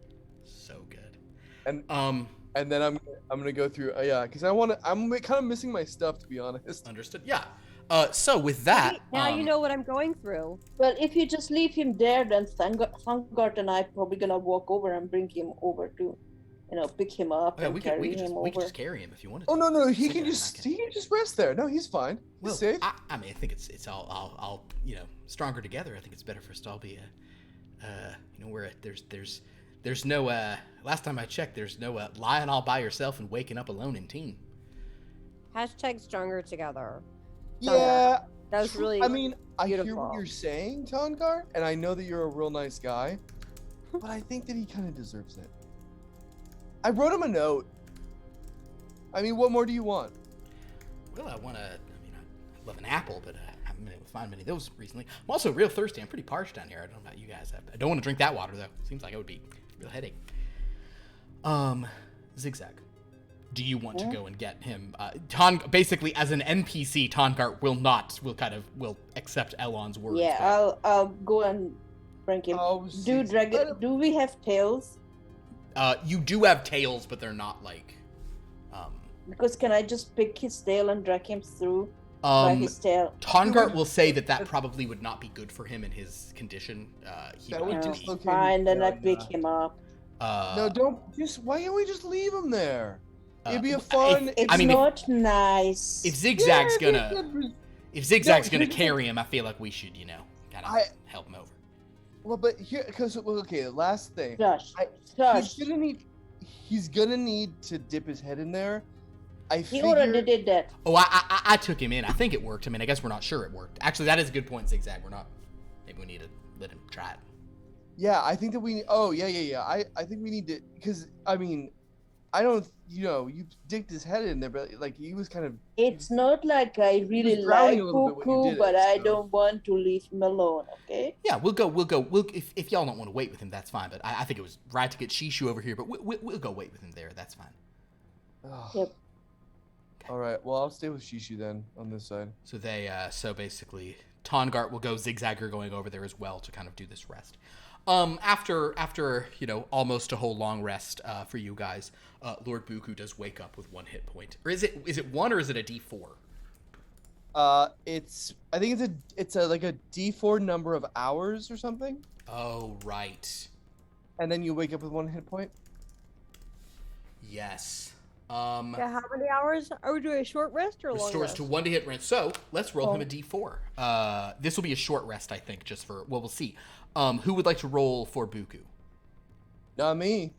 so good. And then I'm gonna go through. Because I'm kind of missing my stuff, to be honest. Understood. Yeah. So with that, now you know what I'm going through. Well, if you just leave him there, then Thangard and I probably gonna walk over and bring him over to, pick him up yeah, and we carry could him over. just carry him if you wanted. Oh to. no, he Zigzag can just rest there. No, he's fine. He's safe. I mean, I think it's all stronger together. I think it's better for us to all be where there's no last time I checked, there's no lying all by yourself and waking up alone in team. Hashtag stronger together. Yeah. That was really I mean, I hear beautiful. what you're saying, Tongard, and I know that you're a real nice guy, but I think that he kind of deserves it. I wrote him a note. I mean, what more do you want? Well, I love an apple, but I haven't been able to find many of those recently. I'm also real thirsty. I'm pretty parched down here. I don't know about you guys. I don't want to drink that water, though. Seems like it would be a real headache. XigXag. Do you want to go and get him? Basically, as an NPC, Tongart will accept Elon's words. Yeah, I'll go and bring him. Oh, Do we have tails? You do have tails, but they're not like. Because can I just pick his tail and drag him through by his tail? Tongart will say that probably would not be good for him in his condition. That would dislocate Fine, then I his pick tail, him up. No, why can't we just leave him there? It'd be a fun. It's not nice. If ZigZag's gonna carry him, I feel like we should, kind of help him over. Well, but here, last thing. Shush. He's gonna need to dip his head in there. He already did that. Oh, I took him in. I think it worked. I mean, I guess we're not sure it worked. Actually, that is a good point, ZigZag. We're not. Maybe we need to let him try it. Yeah, I think that we. Oh, yeah. I think we need to, because I mean, I don't. You dipped his head in there, but like he was kind of. It's not like I really like Cuckoo, but I don't want to leave him alone. Okay. Yeah, we'll go. If y'all don't want to wait with him, that's fine. But I think it was right to get Shishu over here. But we'll go wait with him there. That's fine. Oh. Yep. All right. Well, I'll stay with Shishu then on this side. So so basically, Tongart will go. ZigZagger going over there as well to kind of do this rest. After almost a whole long rest for you guys, Lord Buku does wake up with 1 hit point. Or is it 1 or is it a D4? I think it's like a D4 number of hours or something. Oh, right. And then you wake up with 1 hit point. Yes. Yeah, how many hours? Are we doing a short rest or a long Restores rest? to 1 to hit rest. So let's roll him a D4. This will be a short rest, I think, just for we'll see. Who would like to roll for Buku? Not me.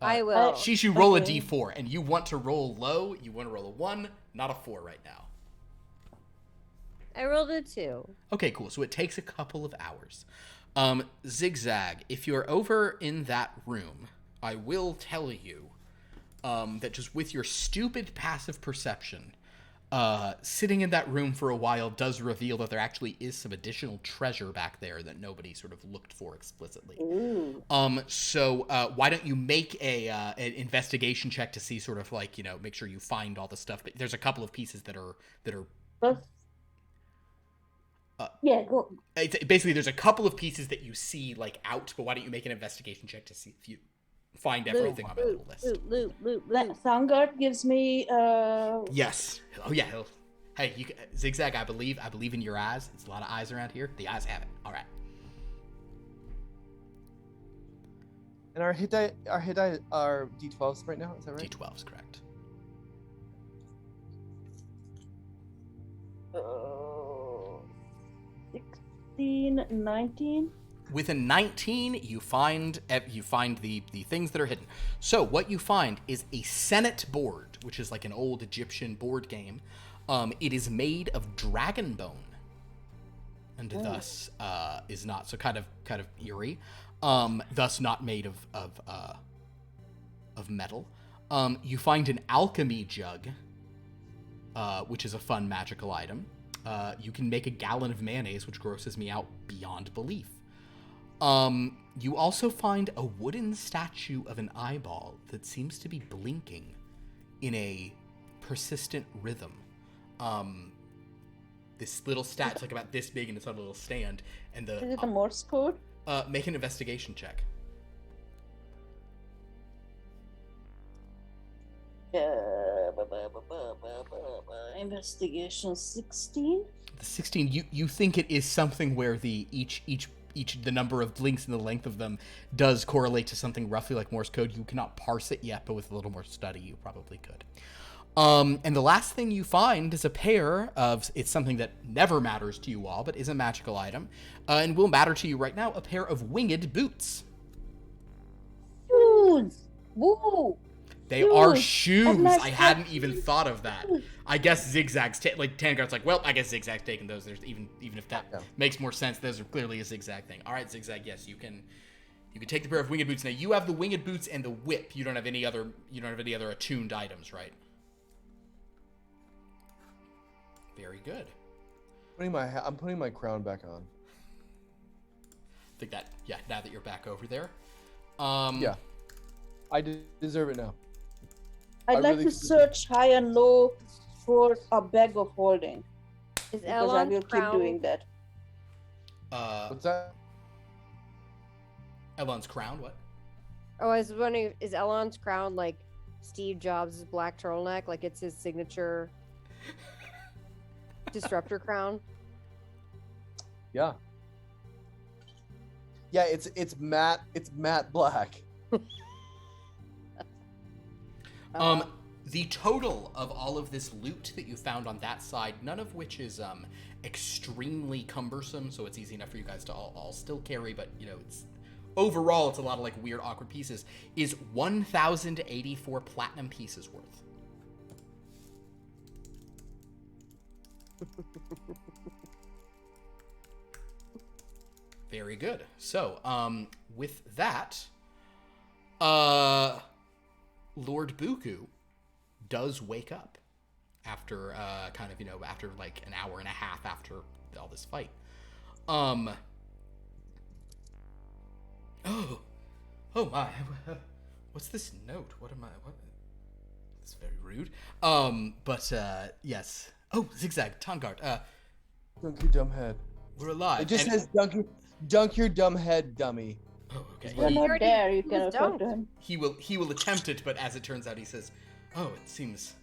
I will. Shishu, roll a D4, and you want to roll low. You want to roll a 1, not a 4 right now. I rolled a 2. Okay, cool. So it takes a couple of hours. ZigZag, if you're over in that room, I will tell you that just with your stupid passive perception, sitting in that room for a while does reveal that there actually is some additional treasure back there that nobody sort of looked for explicitly. Ooh. So why don't you make an investigation check to see sort of like, make sure you find all the stuff. But there's a couple of pieces that are. Yeah, go. Basically, there's a couple of pieces that you see like out, but why don't you make an investigation check to see if you find everything on my little list. Loot. Thangard gives me. Yes. Oh yeah. Hey, ZigZag. I believe in your eyes. It's a lot of eyes around here. The eyes have it. All right. And our hit die are D12s right now. Is that right? D12s, correct. 16, 19. With a 19, you find the things that are hidden. So what you find is a Senate board, which is like an old Egyptian board game. It is made of dragon bone, and thus is not so kind of eerie. Thus not made of metal. You find an alchemy jug, which is a fun magical item. You can make a gallon of mayonnaise, which grosses me out beyond belief. You also find a wooden statue of an eyeball that seems to be blinking in a persistent rhythm. This little statue's like about this big and it's on a little stand. And Is it a Morse code? Make an investigation check. Investigation 16. The 16. You think it is something where the each the number of blinks and the length of them does correlate to something roughly like Morse code. You cannot parse it yet, but with a little more study, you probably could. And the last thing you find is a pair of, it's something that never matters to you all, but is a magical item, and will matter to you right now, a pair of winged boots. Shoes! Woo! They are shoes. I hadn't even thought of that. I guess XigXag's Tanguard's like, well, I guess XigXag's taking those. There's even if that makes more sense, those are clearly a XigXag thing. All right, XigXag, yes, you can take the pair of winged boots. Now you have the winged boots and the whip. You don't have any other attuned items, right? Very good. I'm putting my crown back on. I think that, now that you're back over there. Yeah. I deserve it now. I'd like really to search high and low for a bag of holding. Is Because I Elon's will keep crown? doing that. What's that? Elon's crown, what? Oh, I was wondering, is Elon's crown like Steve Jobs' black turtleneck? Like it's his signature disruptor crown? Yeah. Yeah, it's matte black. The total of all of this loot that you found on that side, none of which is extremely cumbersome, so it's easy enough for you guys to all still carry, but it's overall it's a lot of like weird awkward pieces, is 1,084 platinum pieces worth. Very good. So, with that, Lord Buku does wake up after after like an hour and a half after all this fight. Oh my, what's this note? What? It's very rude. Yes. Oh, XigXag, Tongard, Dunk your dumb head. we're alive. It just says dunk your dumb head, dummy. Oh, okay. You're not already- there, you he can was afford dunked. him. He will attempt it, but as it turns out, he says, "Oh, it seems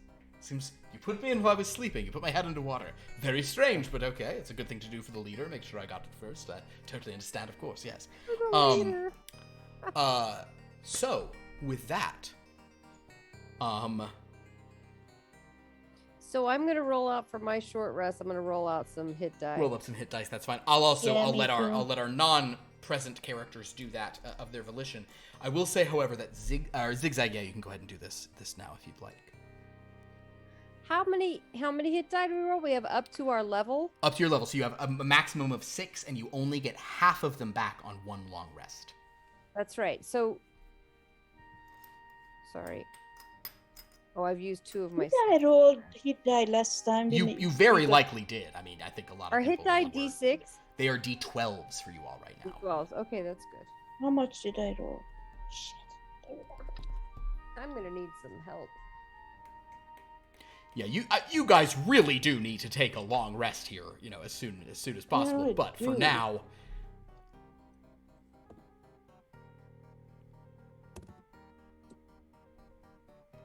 you put me in while I was sleeping. You put my head under water. Very strange, but okay. It's a good thing to do for the leader. Make sure I got it first. I totally understand, of course. Yes. So with that, So I'm gonna roll out for my short rest. I'm gonna roll out some hit die. roll up some hit dice. That's fine. I'll me let too. our non-present characters do that of their volition. I will say, however, that XigXag. Yeah, you can go ahead and do this now if you'd like. How many hit die do we roll? We have up to our level. Up to your level, so you have a maximum of 6, and you only get half of them back on one long rest. That's right. So, sorry. Oh, I've used 2 of my. I rolled hit die last time. didn't You it? very likely did. I mean, I think a lot of Our people hit die were. D6. They are D12s for you all right now. D12s. Okay, that's good. How much did I roll? Shit. I'm gonna need some help. Yeah, you guys really do need to take a long rest here, as soon as possible. Yeah, I but for do. now,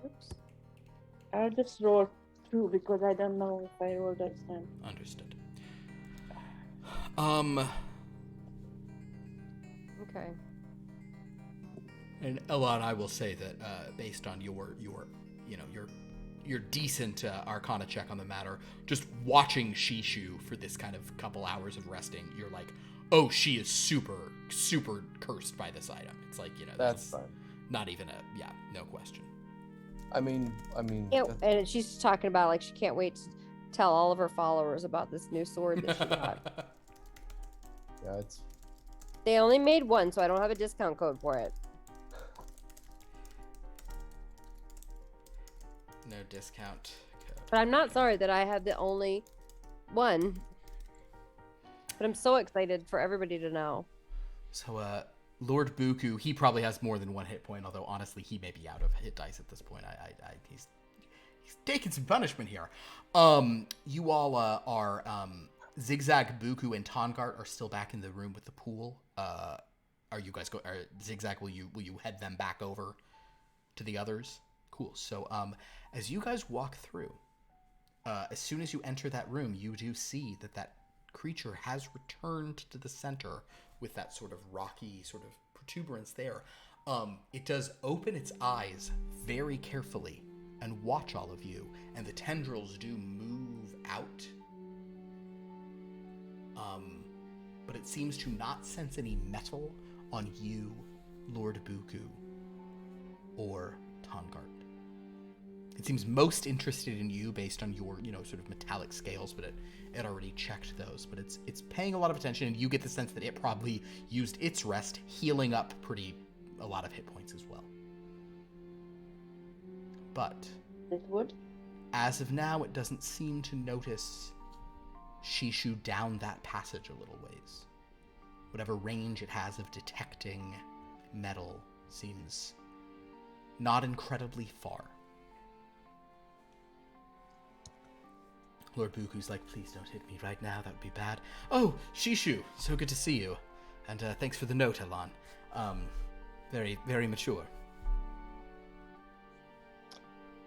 Oops. I'll just roll through because I don't know if I rolled that time. understood. Okay. And Ella and I will say that based on your decent Arcana check on the matter, just watching Shishu for this kind of couple hours of resting, you're like, oh, she is super, super cursed by this item. It's like, That's fine. not even no question. I mean. Yeah, and she's talking about like she can't wait to tell all of her followers about this new sword that she got. Yeah, it's. They only made one, so I don't have a discount code for it. No discount code. But I'm not sorry that I have the only one. But I'm so excited for everybody to know. So, Lord Buku, he probably has more than 1 hit point, although honestly, he may be out of hit dice at this point. He's taking some punishment here. You all are XigXag, Buku, and Tongart are still back in the room with the pool. Are you guys XigXag? Will you head them back over to the others? Cool. So, as you guys walk through, as soon as you enter that room, you do see that creature has returned to the center with that sort of rocky sort of protuberance there. It does open its eyes very carefully and watch all of you, and the tendrils do move out. But it seems to not sense any metal on you, Lord Buku, or Tongart. It seems most interested in you based on your, sort of metallic scales, but it already checked those. But it's paying a lot of attention, and you get the sense that it probably used its rest, healing up a lot of hit points as well. But It would. as of now, it doesn't seem to notice Shishu down that passage a little ways. Whatever range it has of detecting metal seems not incredibly far. Lord Buku's like, please don't hit me right now, that would be bad. Oh, Shishu, so good to see you. And thanks for the note, Elan. Very, very mature.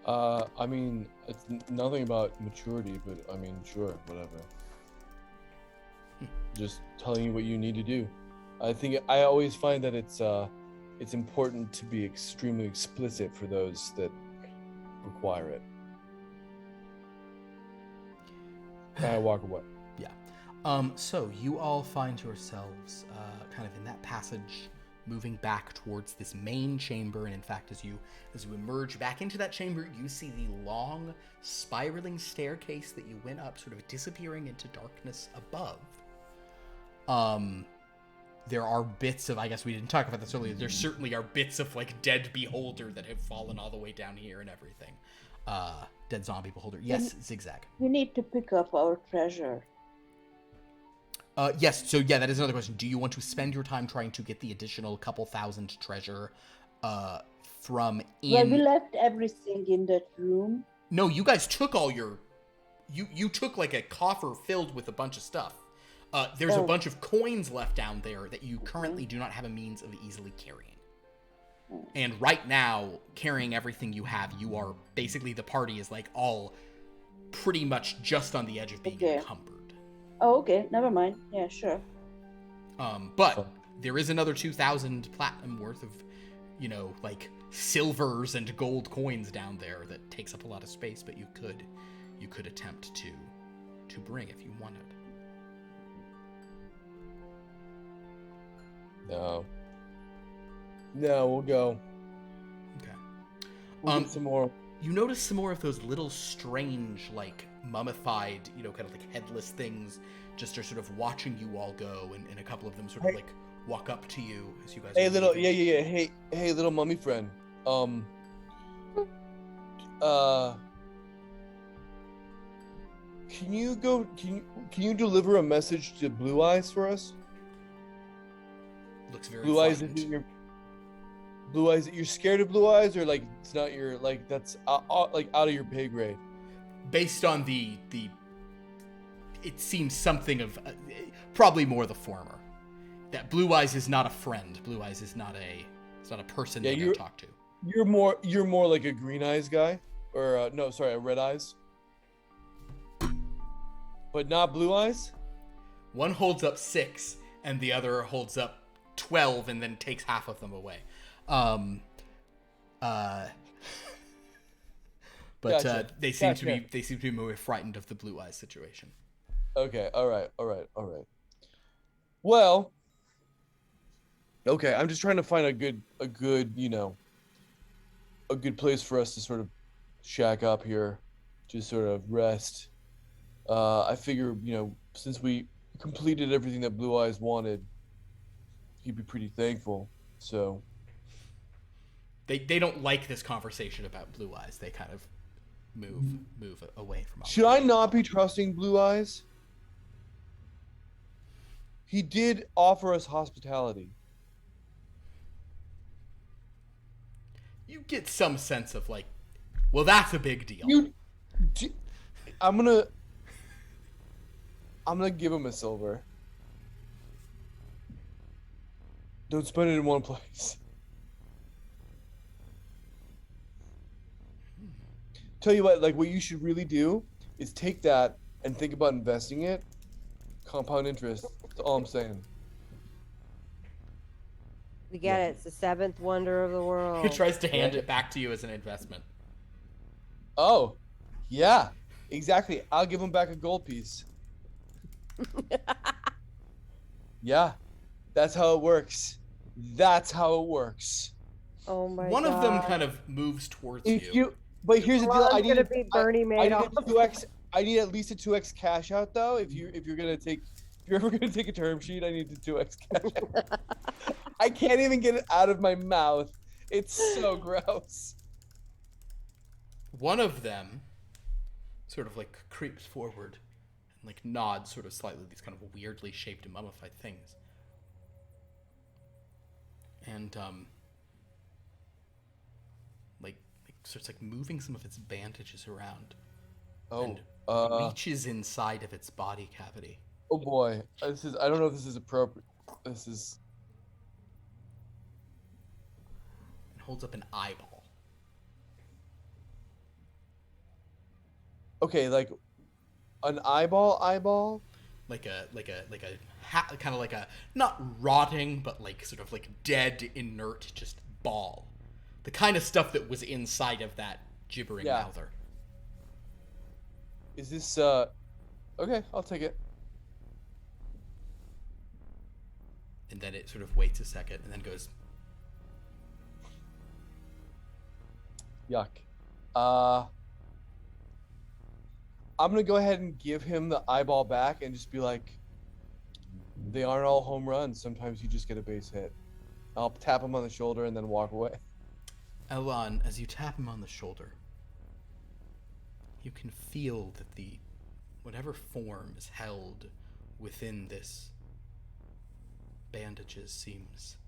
I mean, it's nothing about maturity, but I mean, sure, whatever. Just telling you what you need to do. I always find that it's important to be extremely explicit for those that require it. And I walk away. Yeah. So you all find yourselves kind of in that passage, moving back towards this main chamber. And in fact, as you emerge back into that chamber, you see the long, spiraling staircase that you went up, sort of disappearing into darkness above. There are bits of, I guess we didn't talk about this earlier, there certainly are bits of, like, dead beholder that have fallen all the way down here and everything. Dead zombie beholder. Yes, XigXag. We need to pick up our treasure. Yes, so yeah, that is another question. Do you want to spend your time trying to get the additional couple thousand treasure from in... Well, we left everything in that room. No, you guys took all your... You took, like, a coffer filled with a bunch of stuff. There's a bunch of coins left down there that you currently do not have a means of easily carrying. And right now, carrying everything you have, you are... Basically, the party is, like, all pretty much just on the edge of being encumbered. Oh, okay. Never mind. Yeah, sure. But there is another 2,000 platinum worth of, like silvers and gold coins down there that takes up a lot of space. But you could attempt to bring if you wanted. No, we'll go. Okay. We'll get some more. You notice some more of those little strange, like, mummified, kind of like headless things just are sort of watching you all go, and a couple of them sort of like walk up to you as you guys Hey, are little, leaving. hey, little mummy friend. Can you deliver a message to Blue Eyes for us? Looks very Blue Eyes, frightened. Blue Eyes, you're scared of Blue Eyes, or like it's not your, like that's like out of your pay grade? Based on the it seems something of probably more the former. That Blue Eyes is not a friend. Blue Eyes is not a person that you talk to. You're more like a Green Eyes guy, or no, sorry, a Red Eyes, but not Blue Eyes. One holds up 6, and the other holds up 12, and then takes half of them away. But Gotcha. they seem to be more frightened of the Blue Eyes situation. Okay, all right. Well, okay, I'm just trying to find a good, a good place for us to sort of shack up here, just sort of rest. I figure, since we completed everything that Blue Eyes wanted, he'd be pretty thankful. So they don't like this conversation about Blue Eyes. They kind of move away from us. Should I not be trusting Blue Eyes? He did offer us hospitality. you get some sense of like, well, that's a big deal. I'm gonna give him a silver. Don't spend it in one place. Tell you what, like what you should really do is take that and think about investing it. Compound interest. That's all I'm saying. We get it. It's the seventh wonder of the world. He tries to hand it back to you as an investment. Oh, yeah, exactly. I'll give him back a gold piece. Yeah, that's how it works. That's how it works. Oh my god. One of them kind of moves towards you. But here's the deal. I need gonna be Bernie Madoff. a 2x. I need at least a 2x cash out though. If you're ever gonna take a term sheet, I need the 2x cash out. I can't even get it out of my mouth. It's so gross. One of them sort of like creeps forward and like nods sort of slightly, these kind of weirdly shaped and mummified things. And like starts like moving some of its bandages around. Oh, and reaches inside of its body cavity. Oh boy, I don't know if this is appropriate. And holds up an eyeball. Okay, like an eyeball? Like a kind of like a not rotting, but like sort of like dead, inert, just ball. The kind of stuff that was inside of that gibbering mouther. Is this okay, I'll take it. And then it sort of waits a second and then goes, yuck. I'm gonna go ahead and give him the eyeball back and just be like, they aren't all home runs. Sometimes you just get a base hit. I'll tap him on the shoulder and then walk away. Elon, as you tap him on the shoulder, you can feel that whatever form is held within this bandages seems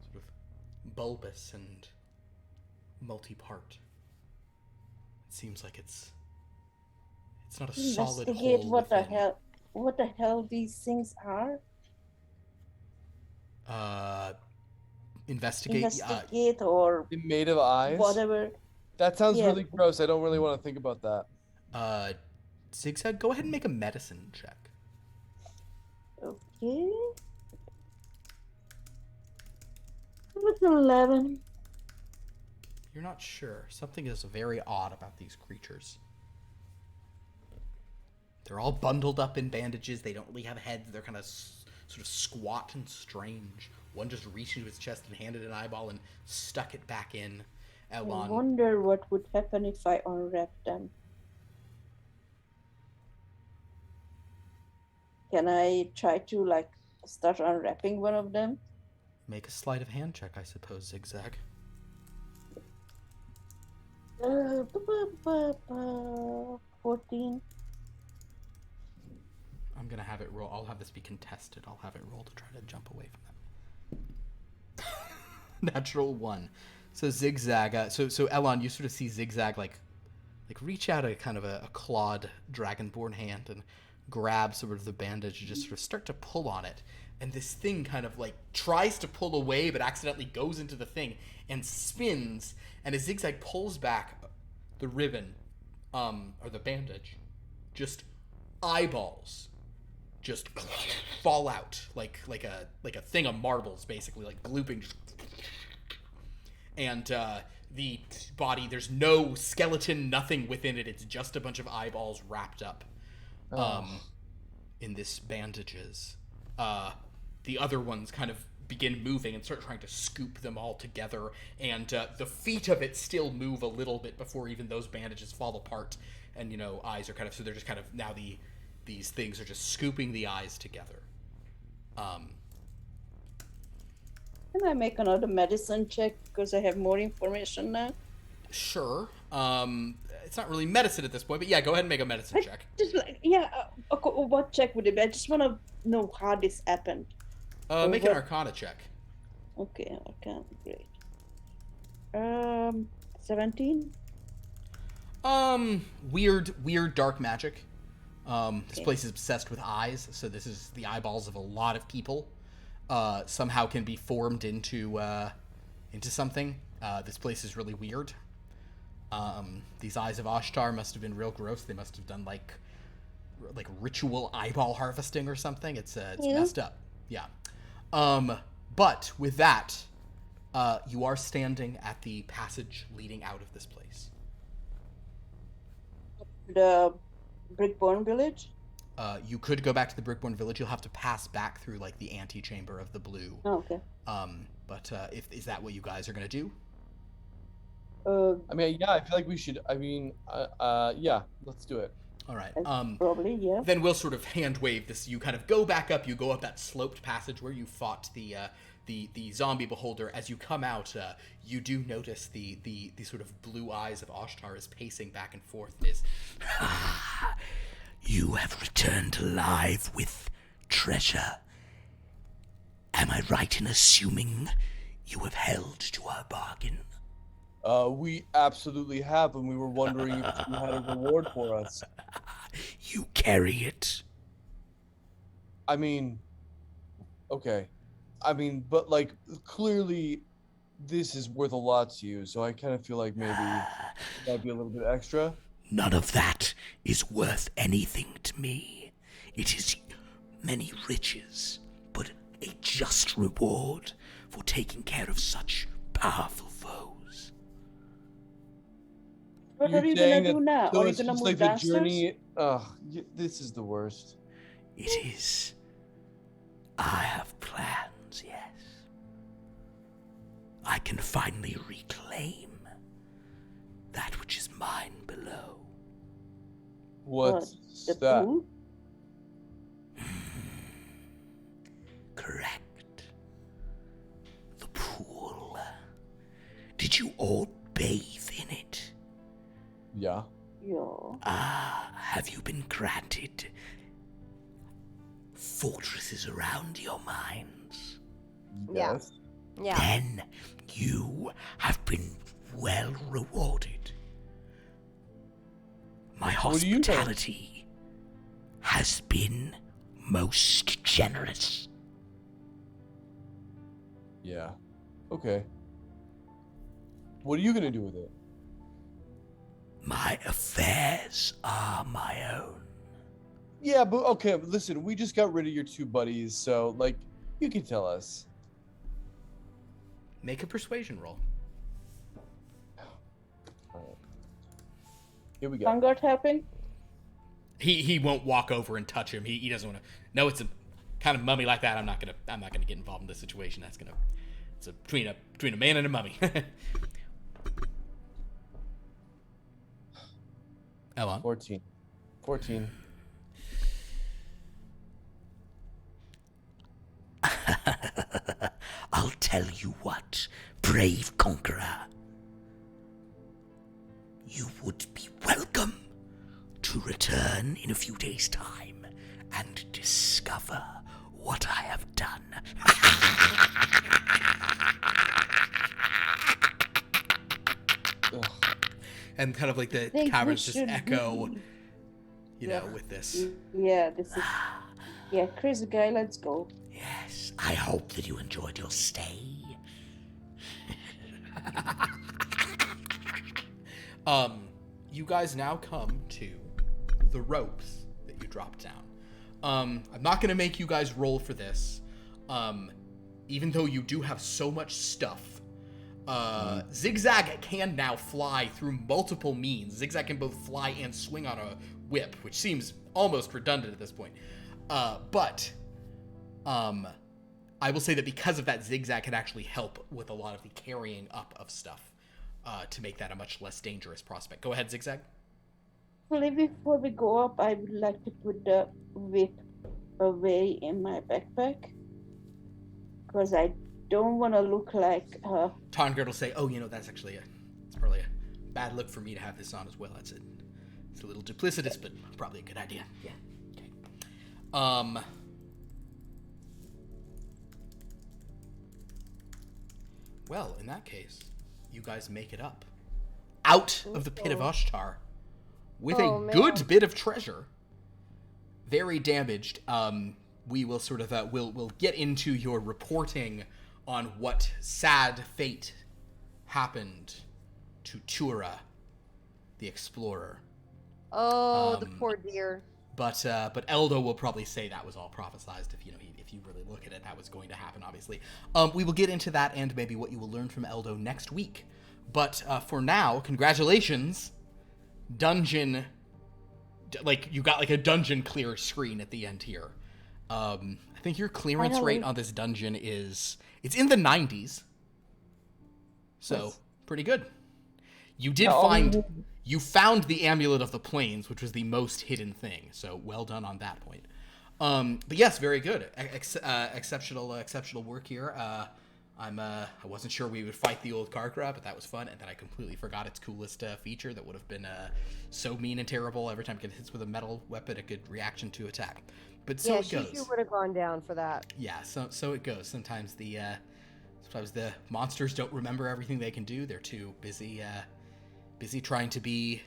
sort of bulbous and multi-part. It seems like it's not a solid whole. Investigate what the hell these things are. Investigate or made of eyes. Whatever. That sounds really gross. I don't really want to think about that. XigXag, go ahead and make a medicine check. Okay. It's 11. You're not sure. Something is very odd about these creatures. They're all bundled up in bandages. They don't really have heads. They're kind of sort of squat and strange. One just reached into his chest and handed an eyeball and stuck it back in. Elon. I wonder what would happen if I unwrap them. Can I try to like start unwrapping one of them? Make a sleight of hand check, I suppose, XigXag. 14. I'm gonna have it roll. I'll have this be contested. I'll have it roll to try to jump away from them. Natural 1. So XigXag. So Elon, you sort of see XigXag like reach out a kind of a clawed dragonborn hand and grab sort of the bandage and just sort of start to pull on it. And this thing kind of like tries to pull away, but accidentally goes into the thing and spins. And as XigXag pulls back the ribbon, or the bandage, just eyeballs just fall out like a thing of marbles, basically, like glooping. And the body, there's no skeleton, nothing within it. It's just a bunch of eyeballs wrapped up in this bandages. The other ones kind of begin moving and start trying to scoop them all together, and the feet of it still move a little bit before even those bandages fall apart, and eyes are kind of, so they're just kind of, now these things are just scooping the eyes together. Can I make another medicine check because I have more information now? Sure. It's not really medicine at this point, but yeah, go ahead and make a medicine check. Just what check would it be? I just want to know how this happened. Make an Arcana check. Okay, Arcana, great. 17. Weird dark magic. This Okay. place is obsessed with eyes, so this is the eyeballs of a lot of people. Somehow can be formed into something. This place is really weird. These eyes of Ashtar must have been real gross. They must have done like ritual eyeball harvesting or something. It's messed up. Yeah. But with that, you are standing at the passage leading out of this place. The Brickborn village. You could go back to the Brickborn village. You'll have to pass back through like the antechamber of the blue. Oh, okay. But is that what you guys are gonna do? I mean, yeah, I feel like we should. I mean, yeah, let's do it. All right. Probably, yeah. Then we'll sort of hand wave this. You kind of go back up. You go up that sloped passage where you fought the zombie beholder. As you come out, you do notice the sort of blue eyes of Ashtar is pacing back and forth. And is, You have returned alive with treasure. Am I right in assuming you have held to our bargain? We absolutely have, and we were wondering if you had a reward for us. You carry it. I mean, okay. I mean, but like, clearly, this is worth a lot to you, so I kind of feel like maybe that'd be a little bit extra. None of that is worth anything to me. It is many riches, but a just reward for taking care of such powerful foes. What You're are you saying gonna do now? So Are you it's gonna just move like the downstairs? journey. This is the worst. It is. I have plans, yes. I can finally reclaim that which is mine below. What's The that? pool? Correct. The pool. Did you all bathe in it? Yeah. Yeah. Have you been granted fortresses around your minds? Yeah. Yes. Yeah. Then you have been well rewarded. My What do you think? hospitality has been most generous. Yeah. Okay. What are you gonna do with it? My affairs are my own. Yeah, but okay. Listen, we just got rid of your two buddies, so like, you can tell us. make a persuasion roll. Here we go. Vanguard helping? He won't walk over and touch him. He doesn't want to. No, it's a kind of mummy like that. I'm not gonna get involved in this situation. It's between a man and a mummy. Elon. 14. 14. I'll tell you what, brave conqueror. You would be welcome to return in a few days' time and discover what I have done. And kind of like the Think we caverns just should echo, be- you know, with this. Yeah, this is. Yeah, crazy guy, let's go. Yes, I hope that you enjoyed your stay. You guys now come to the ropes that you dropped down. I'm not gonna make you guys roll for this. Even though you do have so much stuff. XigXag can now fly through multiple means. XigXag can both fly and swing on a whip, which seems almost redundant at this point. But I will say that because of that, XigXag can actually help with a lot of the carrying up of stuff to make that a much less dangerous prospect. Go ahead, XigXag. Well, before we go up, I would like to put the whip away in my backpack. Because I don't want to look like Tarngard will say, "Oh, you know, that's actually it's probably a bad look for me to have this on as well. It's a little duplicitous, but probably a good idea." Yeah. Okay. Well, in that case, you guys make it up out of the pit of Ushtar with a man. good bit of treasure. Very damaged. We will sort of we'll get into your reporting on what sad fate happened to Tura, the explorer. Oh, the poor dear. But Eldo will probably say that was all prophesized. If if you really look at it, that was going to happen. Obviously, we will get into that and maybe what you will learn from Eldo next week. But for now, congratulations, dungeon. Like you got like a dungeon clear screen at the end here. I think your clearance rate on this dungeon it's in the 90s. So pretty good. You did you found the Amulet of the Plains, which was the most hidden thing. So well done on that point. But yes, very good. Exceptional work here. I wasn't sure we would fight the old Karkra, but that was fun. And then I completely forgot its coolest feature that would have been so mean and terrible. Every time it gets hits with a metal weapon, a good reaction to attack. But so it goes. Shishu would have gone down for that. Yeah, so it goes. Sometimes the monsters don't remember everything they can do. They're too busy trying to be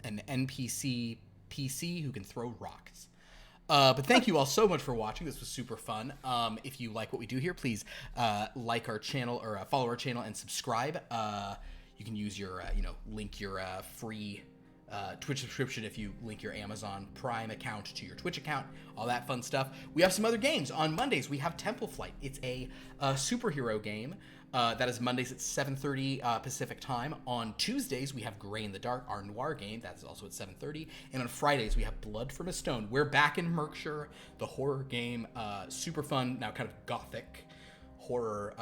an NPC PC who can throw rocks. But thank you all so much for watching. This was super fun. If you like what we do here, please like our channel or follow our channel and subscribe. You can use your link your free Twitch subscription if you link your Amazon Prime account to your Twitch account, all that fun stuff. We have some other games. On Mondays, we have Temple Flight. It's a superhero game that is Mondays at 7:30 Pacific time. On Tuesdays, we have Gray in the Dark, our noir game. That's also at 7:30. And on Fridays, we have Blood from a Stone. We're back in Merkshire, the horror game. Super fun, now kind of gothic horror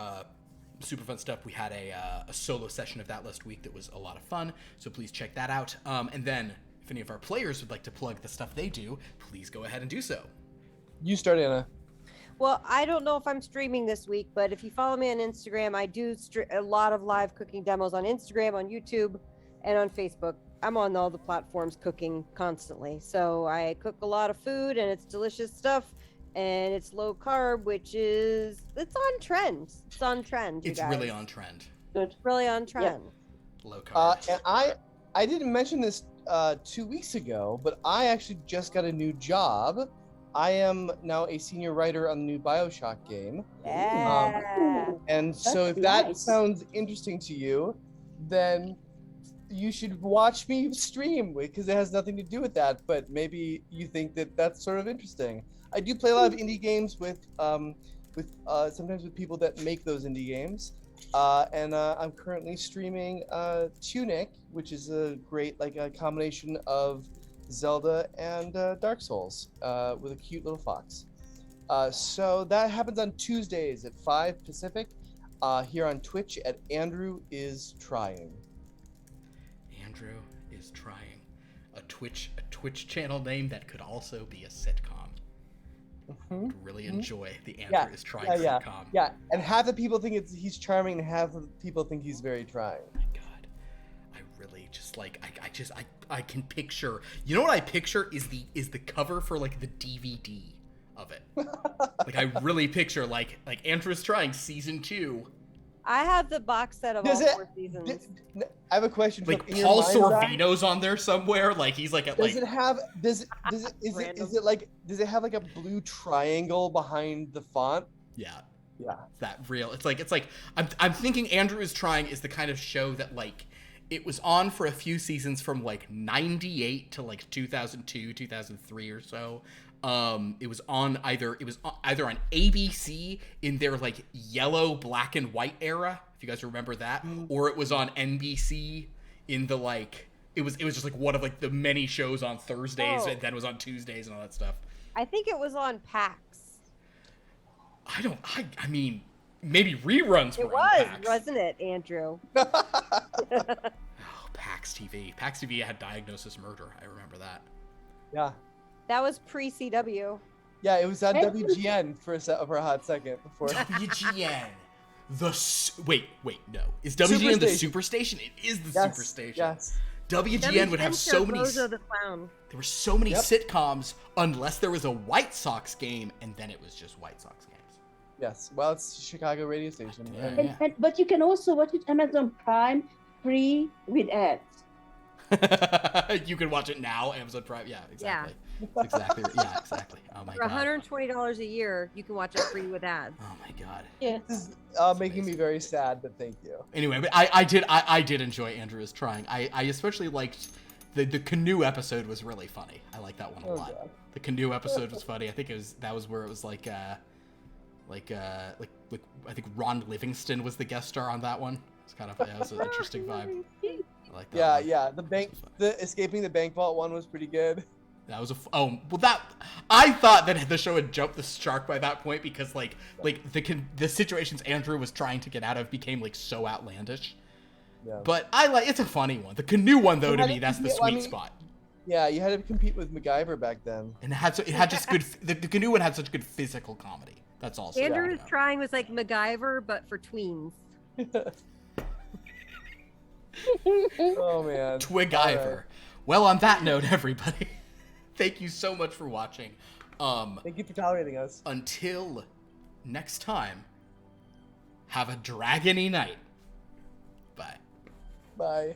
super fun stuff. We had a solo session of that last week that was a lot of fun, so please check that out. And then, if any of our players would like to plug the stuff they do, please go ahead and do so. You start, Anna. Well, I don't know if I'm streaming this week, but if you follow me on Instagram, I do a lot of live cooking demos on Instagram, on YouTube, and on Facebook. I'm on all the platforms cooking constantly. So I cook a lot of food, and it's delicious stuff. And it's low carb, it's on trend. It's on trend. It's really on trend. Good. Really on trend. Low carb. And I didn't mention this 2 weeks ago, but I actually just got a new job. I am now a senior writer on the new BioShock game. Yeah. And so if that sounds interesting to you, then you should watch me stream, because it has nothing to do with that, but maybe you think that that's sort of interesting. I do play a lot of indie games with sometimes with people that make those indie games, and I'm currently streaming Tunic, which is a great a combination of Zelda and Dark Souls with a cute little fox. So that happens on Tuesdays at 5 Pacific here on Twitch at Andrew is Trying. Andrew is Trying, a Twitch channel name that could also be a sitcom. Would really enjoy the Andrew is Trying sitcom. Yeah, and half the people think he's charming, and half the people think he's very trying. Oh my God, I really just I can picture. You know what I picture is the cover for the DVD of it. I really picture like Andrew is Trying season 2. I have the box set of all 4 seasons. I have a question. Paul Sorvino's on there somewhere. He's at Does it have a blue triangle behind the font? Yeah. Yeah. It's that real. It's like I'm thinking Andrew is Trying is the kind of show that it was on for a few seasons from 98 to 2002, 2003 or so. It was on either on ABC in their yellow, black and white era, if you guys remember that, or it was on NBC in the it was just one of the many shows on Thursdays and then was on Tuesdays and all that stuff. I think it was on PAX. I mean, maybe reruns were on PAX. Wasn't it, Andrew? PAX TV. PAX TV had Diagnosis Murder. I remember that. Yeah. That was pre-CW. Yeah, it was on WGN for a hot second before. WGN. Wait, no. Is WGN the Superstation? It is the Superstation. Yes. WGN would have so many. Bozo the Clown. There were so many sitcoms, unless there was a White Sox game, and then it was just White Sox games. Yes. Well, it's Chicago radio station. Yeah. But you can also watch it Amazon Prime free with ads. You can watch it now, Amazon Prime. Yeah, Yeah. exactly. That's exactly. Yeah, exactly. Oh my For god. $120 a year, you can watch it free with ads. Oh my god. Yes. This is making me amazing. very sad, but thank you. Anyway, but I did enjoy Andrew's trying. I especially liked the canoe episode was really funny. I like that one a Oh, lot. God. The canoe episode was funny. I think that was where it was like I think Ron Livingston was the guest star on that one. It's kind of that was an interesting vibe. I like that. Yeah, one. yeah. The escaping the bank vault one was pretty good. That was I thought that the show had jumped the shark by that point because like the situations Andrew was trying to get out of became like so outlandish. Yeah. But it's a funny one. The canoe one though, to Well, me, that's the I sweet mean- spot. Yeah, you had to compete with MacGyver back then. And it had just good the canoe one had such good physical comedy. That's also Andrew's trying was like MacGyver, but for tweens. Oh man. Twigiver. Alright. Well, on that note, everybody, thank you so much for watching. Thank you for tolerating us. Until next time, have a dragony night. Bye. Bye.